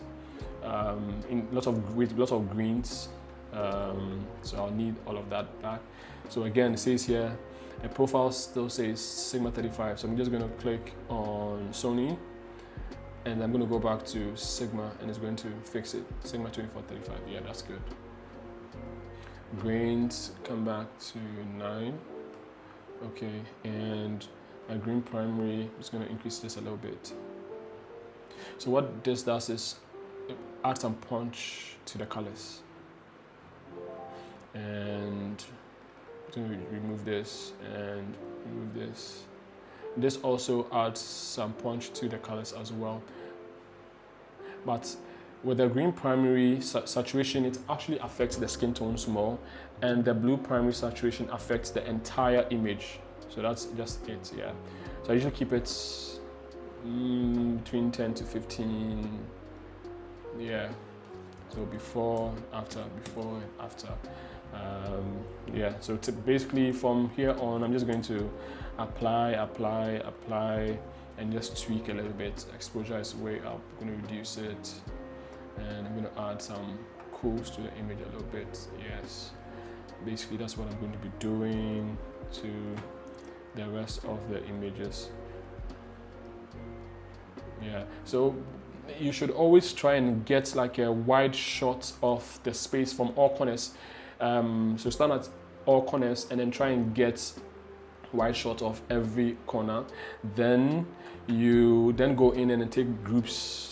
In lots of greens, so I'll need all of that back. So again, it says here, the profile still says Sigma 35. So I'm just going to click on Sony, and I'm going to go back to Sigma, and it's going to fix it. Sigma 2435. Yeah, that's good. Grains come back to 9. Okay, and my green primary is going to increase this a little bit. So what this does is add some punch to the colors. And I'm going to remove this and remove this. This also adds some punch to the colors as well. But with the green primary saturation, it actually affects the skin tones more, and the blue primary saturation affects the entire image. So that's just it, yeah. So I usually keep it between 10 to 15, yeah. So before, after, before, and after. Yeah, so basically from here on, I'm just going to apply, and just tweak a little bit. Exposure is way up, I'm going to reduce it. And I'm going to add some cools to the image a little bit. Yes, basically that's what I'm going to be doing to the rest of the images. Yeah, so you should always try and get like a wide shot of the space from all corners. So start at all corners and then try and get wide shot of every corner. Then you go in and then take groups.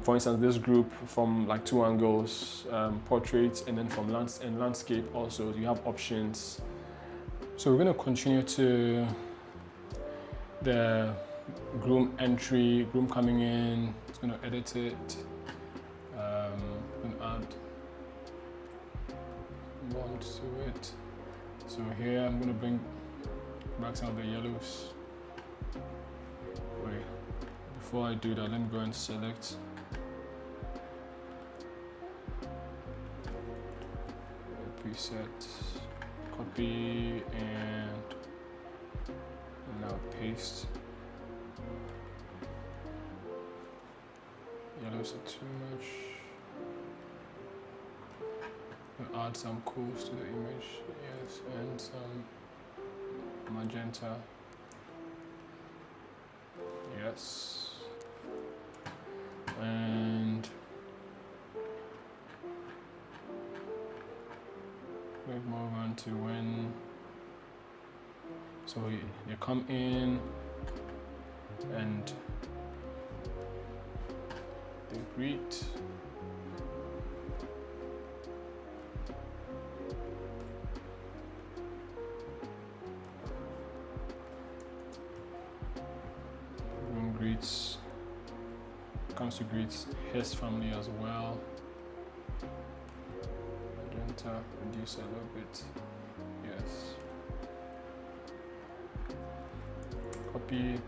For instance, this group from like 2 angles, portraits, and then from landscape also. You have options. So we're going to continue to the groom entry, groom coming in. It's going to edit it. I'm going to add warmth to it. So here I'm going to bring back some of the yellows. Wait. Before I do that, let me go and select preset, copy, and now paste. Yellows are too much. I'll add some cools to the image, yes, and some magenta. Yes. And We move on to when, so they come in and they greet. Everyone greets, comes to greet his family as well. Reduce a little bit, yes. Copy,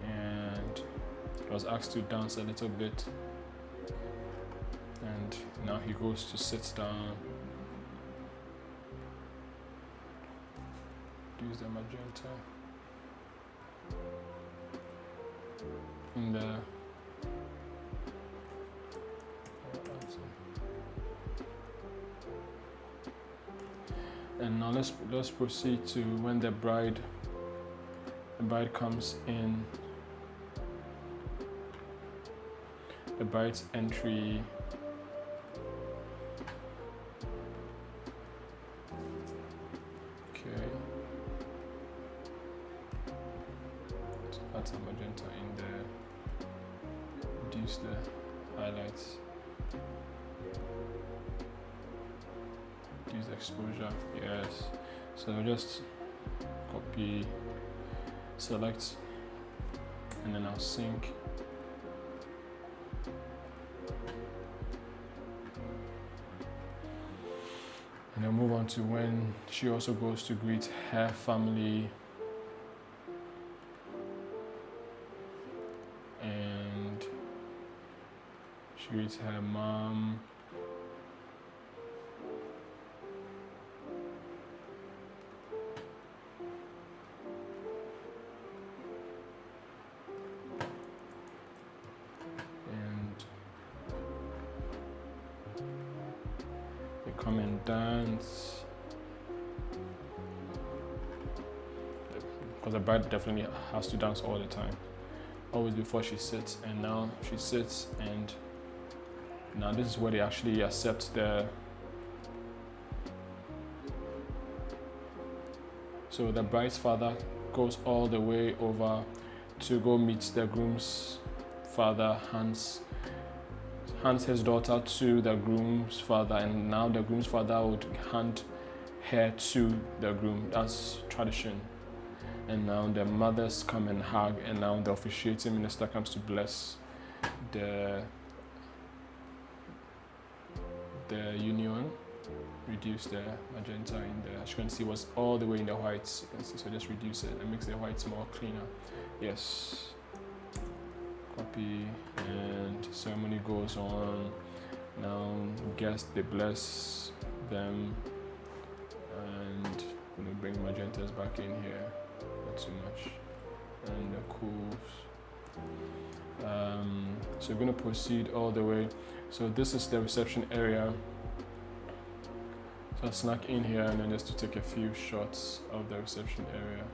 and I was asked to dance a little bit, and now he goes to sit down. Use the magenta in the and now let's proceed to when the bride comes in, the bride's entry. Okay, so add some magenta in there, reduce the highlights, reduce the exposure, yes. So just copy, select, and then I'll sync. And then move on to when she also goes to greet her family. And she greets her mom. Come and dance, because the bride definitely has to dance all the time, always before she sits. And now she sits, and now this is where they actually accept so the bride's father goes all the way over to go meet the groom's father, hands his daughter to the groom's father, and now the groom's father would hand her to the groom. That's tradition. And now the mothers come and hug, and now the officiating minister comes to bless the union. Reduce the magenta in there. As you can see, it was all the way in the whites. So just reduce it and makes the whites more cleaner. Yes. Copy, and ceremony goes on. Now guests, they bless them, and I'm gonna bring magentas back in here, not too much, and the cools. So we're gonna proceed all the way. So this is the reception area. So I'll snuck in here and then just to take a few shots of the reception area.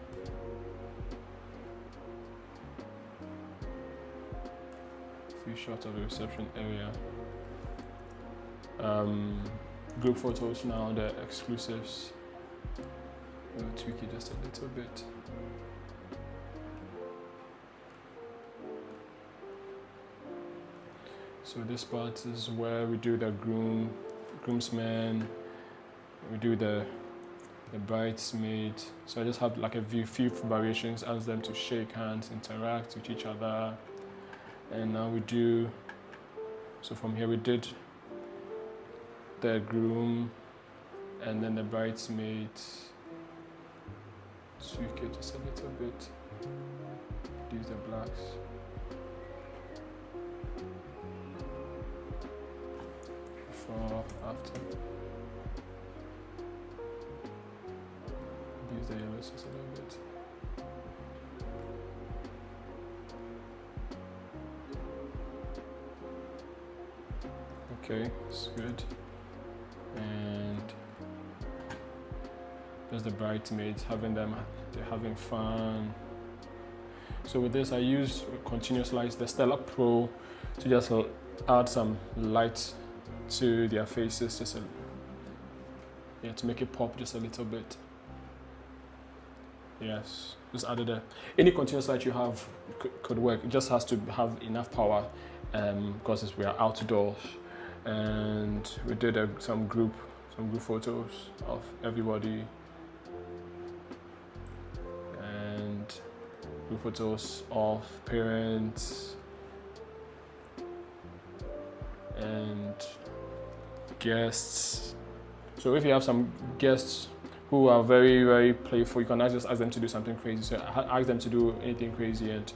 Few shots of the reception area. Group photos now, the exclusives. I'm gonna tweak it just a little bit. So this part is where we do the groomsmen, we do the bridesmaid. So I just have like a few variations, ask them to shake hands, interact with each other. And now we do, so from here we did the groom and then the bridesmaids. Tweak it just a little bit, use the blacks. Before, after. Use the yellows just a little bit. Okay, it's good. And there's the bridesmaids, they're having fun. So with this, I use continuous lights, the Stella Pro, to just add some light to their faces, just Yeah, to make it pop just a little bit. Yes, just added there. Any continuous light you have could work. It just has to have enough power, because we are outdoors, and we did some group photos of everybody, and group photos of parents and guests. So if you have some guests who are very, very playful, you can just ask them to do something crazy. So ask them to do anything crazy, and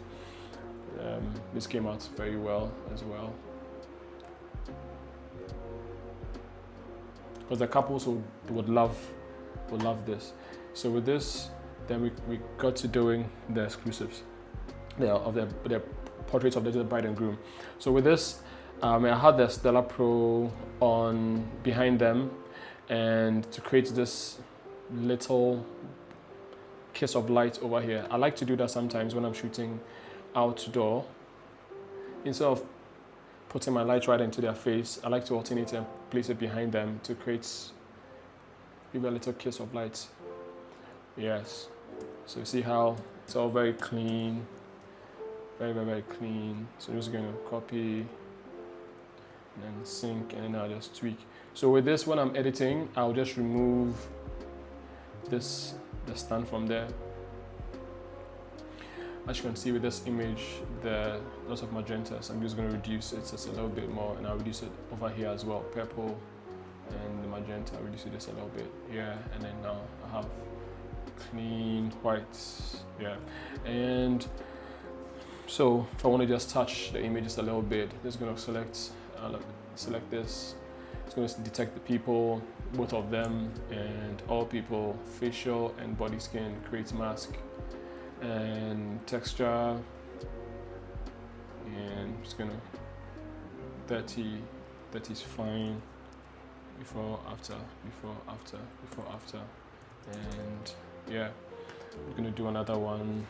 this came out very well as well. Because the couples would love this. So with this, then we got to doing the exclusives, of the portraits of the bride and groom. So with this, I had the Stella Pro on behind them, and to create this little kiss of light over here. I like to do that sometimes when I'm shooting outdoor. Instead of putting my light right into their face, I like to alternate and place it behind them to give a little kiss of light. Yes. So you see how it's all very clean, very, very, very clean. So I'm just going to copy and then sync, and then I'll just tweak. So with this, when I'm editing, I'll just remove the stand from there. As you can see with this image, the lots of magenta, so I'm just going to reduce it just a little bit more, and I'll reduce it over here as well. Purple and the magenta, I'll reduce it just a little bit here, and then now I have clean whites. Yeah, and so if I want to just touch the image just a little bit, just going to select this. It's going to detect the people, both of them, and all people, facial and body skin, create mask and texture, and I'm just gonna 30 is fine. Before, after, and yeah, I'm gonna do another one.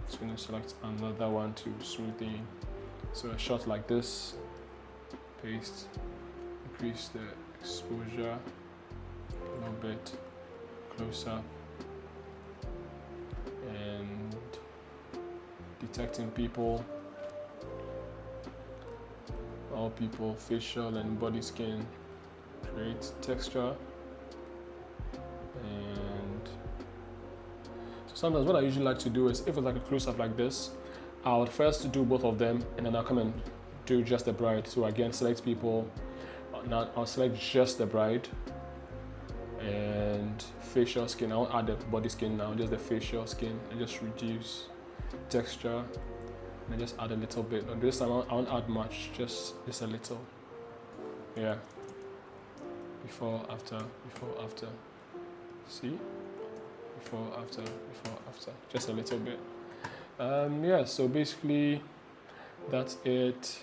Just gonna select another one to smooth in. So a shot like this, paste, increase the exposure a little bit, close up, and detecting people, all people, facial and body skin, create texture. And so sometimes what I usually like to do is, if it's like a close-up like this, I'll first do both of them, and then I'll come and do just the bride. So again, select people. Now I'll select just the bride and facial skin. I'll add the body skin now, just the facial skin, and just reduce texture, and I just add a little bit. And this time I won't add much, just a little. Yeah. Before, after. See? Before, after. Just a little bit. Yeah, so basically that's it.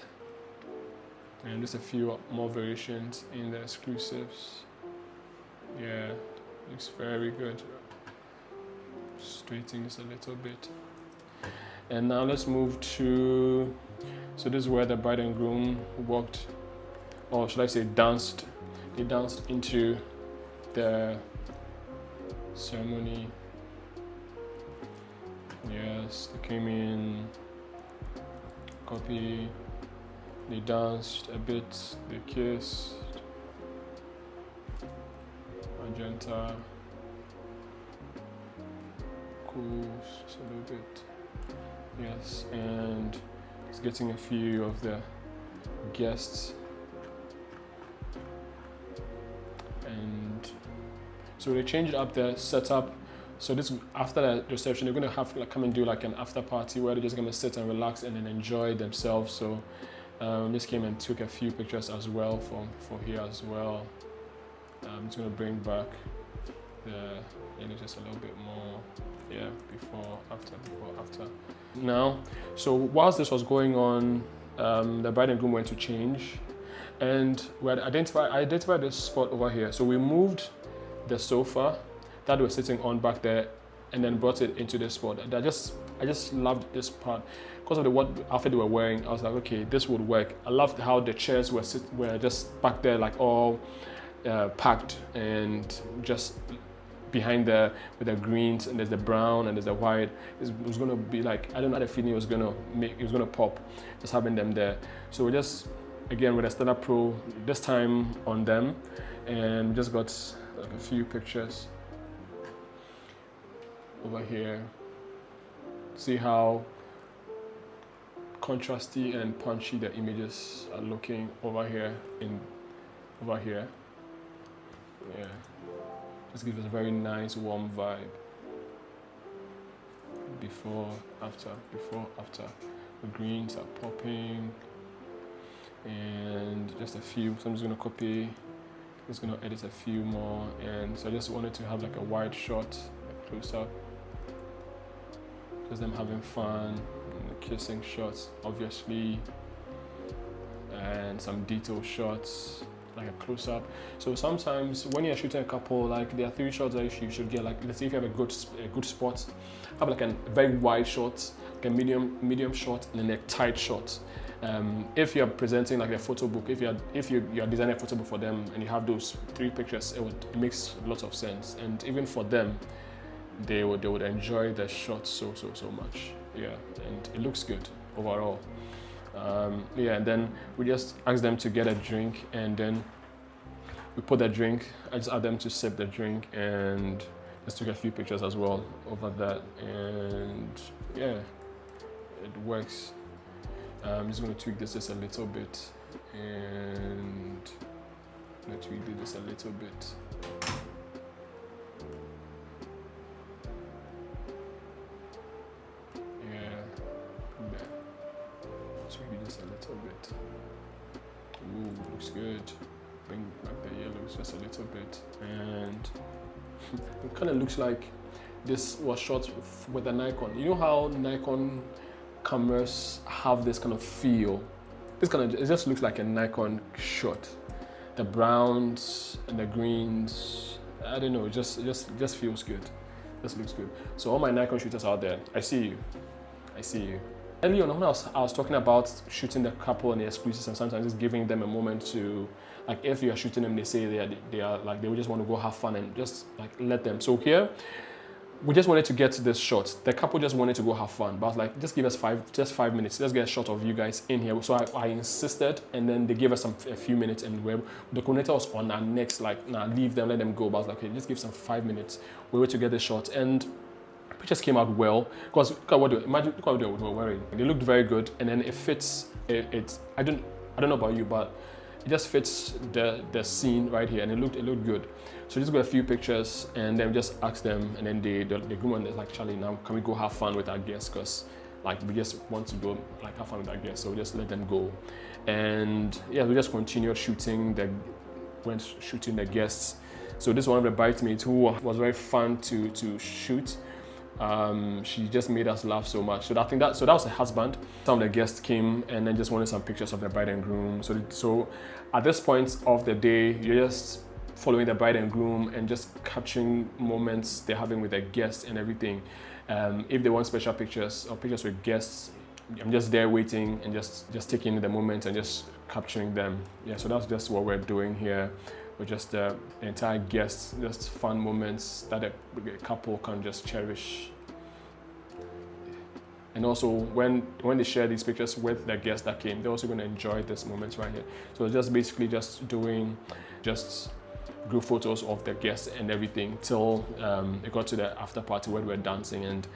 And just a few more variations in the exclusives. Yeah, looks very good. Straightening this a little bit. And now let's move to, so this is where the bride and groom walked, or should I say danced. They danced into the ceremony. Yes, they came in, copy, they danced a bit, they kissed, magenta, cool, just a little bit. Yes, and it's getting a few of the guests. And so they changed up the setup. So this, after the reception, they're going to have come and do like an after party where they're just going to sit and relax and then enjoy themselves. So just came and took a few pictures as well for here as well. I'm just going to bring back the image just a little bit more. Yeah, before, after. Now, so whilst this was going on, the bride and groom went to change, and we had identified this spot over here. So we moved the sofa that we're sitting on back there, and then brought it into this spot. I just loved this part because of what outfit they were wearing. I was like, okay, this would work. I loved how the chairs were just back there, like all packed, and just behind there with the greens, and there's the brown and there's the white. It was gonna be like, I don't know how the feeling it was gonna pop, just having them there. So we just, again, with a Standard Pro, this time on them, and we just got like a few pictures over here. See how contrasty and punchy the images are looking over here. Yeah, just gives us a very nice warm vibe. Before, after. The greens are popping, and just a few. So I'm just gonna copy, just gonna edit a few more, and so I just wanted to have like a wide shot, a close up, just them having fun, kissing shots, obviously, and some detail shots, like a close up. So sometimes when you're shooting a couple, like there are 3 shots that you should get. Like, let's say if you have a good spot, have like a very wide shot, like a medium shot, and then a tight shot. If you're presenting like a photo book, if you're designing a photo book for them and you have those 3 pictures, it makes lots of sense. And even for them, they would enjoy the shot so much. Yeah, and it looks good overall. Yeah, and then we just ask them to get a drink, and then we put the drink. I just ask them to sip the drink, and just took a few pictures as well over that, and yeah, it works. I'm just going to tweak this just a little bit, and I'm going to tweak this a little bit. Just a little bit. Ooh, looks good. Bring back the yellows just a little bit, and it kind of looks like this was shot with a Nikon. You know how Nikon cameras have this kind of feel? It just looks like a Nikon shot. The browns and the greens, I don't know, it just feels good. Just looks good. So all my Nikon shooters out there, I see you. Early on, when I was talking about shooting the couple and the exclusives, and sometimes just giving them a moment to, like, if you are shooting them, they say they are like, they just want to go have fun and just like let them. So here, we just wanted to get to this shot. The couple just wanted to go have fun, but I was like, just give us 5 minutes. Let's get a shot of you guys in here. So I insisted, and then they gave us a few minutes, and the coordinator was on our next, like, nah, leave them, let them go. But I was like, okay, just give some 5 minutes. We were to get the shot, and pictures came out well, because imagine what they were wearing. They looked very good, and then it fits. I don't know about you, but it just fits the scene right here, and it looked good. So just got a few pictures, and then just asked them, and then the woman is like, Charlie, now can we go have fun with our guests? Because like we just want to go like have fun with our guests, so we just let them go. And yeah, we just continued shooting the guests. So this is one of the bridesmaids who was very fun to shoot. She just made us laugh so much. So that was her husband. Some of the guests came and then just wanted some pictures of the bride and groom. So at this point of the day, you're just following the bride and groom and just capturing moments they're having with their guests and everything. If they want special pictures or pictures with guests, I'm just there waiting and just taking the moment and just capturing them. Yeah, so that's just what we're doing here. With just the entire guests, just fun moments that a couple can just cherish. And also when they share these pictures with the guests that came, they're also going to enjoy this moment right here. So just basically just doing group photos of the guests and everything till it got to the after party where we were dancing. And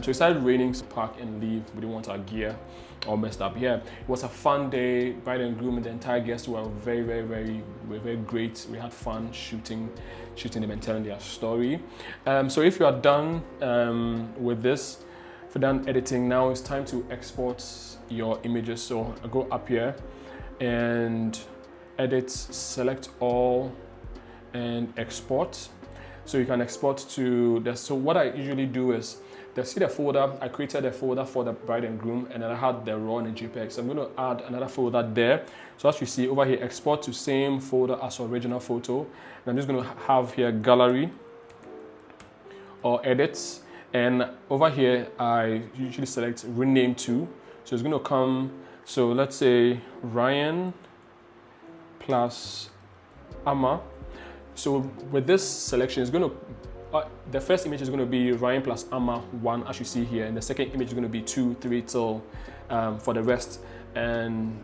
so it started raining, so park and leave. We didn't want our gear all messed up. Yeah, it was a fun day. Bride and groom and the entire guests were very great. We had fun shooting them and telling their story. So if you are done with this, if you're done editing, now it's time to export your images. So I go up here and edit, select all, and export. So you can export to this. So what I usually do is, see the folder, I created a folder for the bride and groom, and then I had the raw and the JPEG. So I'm going to add another folder there. So as you see over here, export to same folder as original photo. And I'm just going to have here gallery or edits. And over here, I usually select rename to. So it's going to come, so let's say Ryan plus Amma. So with this selection, it's going to the first image is going to be Ryan plus Amma 1, as you see here, and the second image is going to be 2, 3 till for the rest. And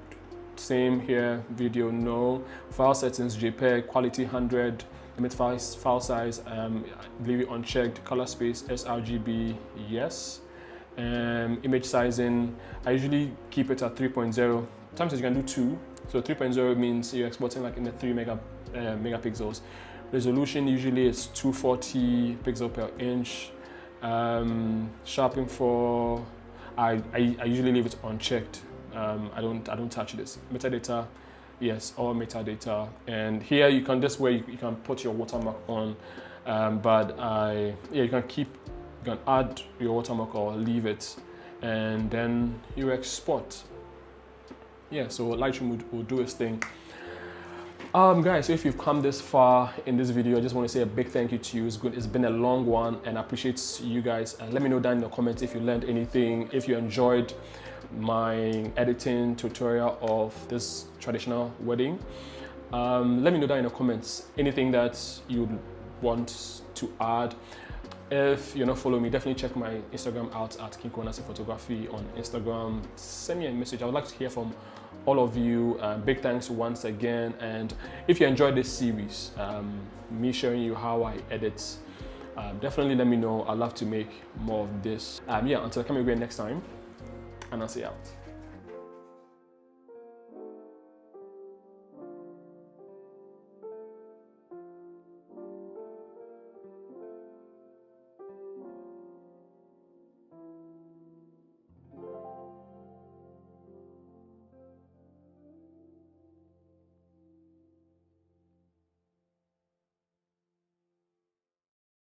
same here, video no, file settings JPEG, quality 100, limit file size, leave it unchecked, color space sRGB yes, image sizing I usually keep it at 3.0. Sometimes you can do 2, so 3.0 means you're exporting like in the 3 megapixels. Resolution usually is 240 pixel per inch. Sharpening for I usually leave it unchecked. I don't touch this. Metadata, yes, all metadata. And here you can, this way you can put your watermark on. You can add your watermark or leave it, and then you export. Yeah, so Lightroom will do its thing. Guys, so if you've come this far in this video, I just want to say a big thank you to you. It's been a long one, and I appreciate you guys. And let me know down in the comments if you learned anything, if you enjoyed my editing tutorial of this traditional wedding. Let me know down in the comments anything that you want to add. If you're not following me, definitely check my Instagram out at Kinkonasi Photography on Instagram. Send me a message. I would like to hear from all of you. Big thanks once again. And if you enjoyed this series, me showing you how I edit, definitely let me know. I'd love to make more of this. Yeah, until I come again next time, and I'll see you out.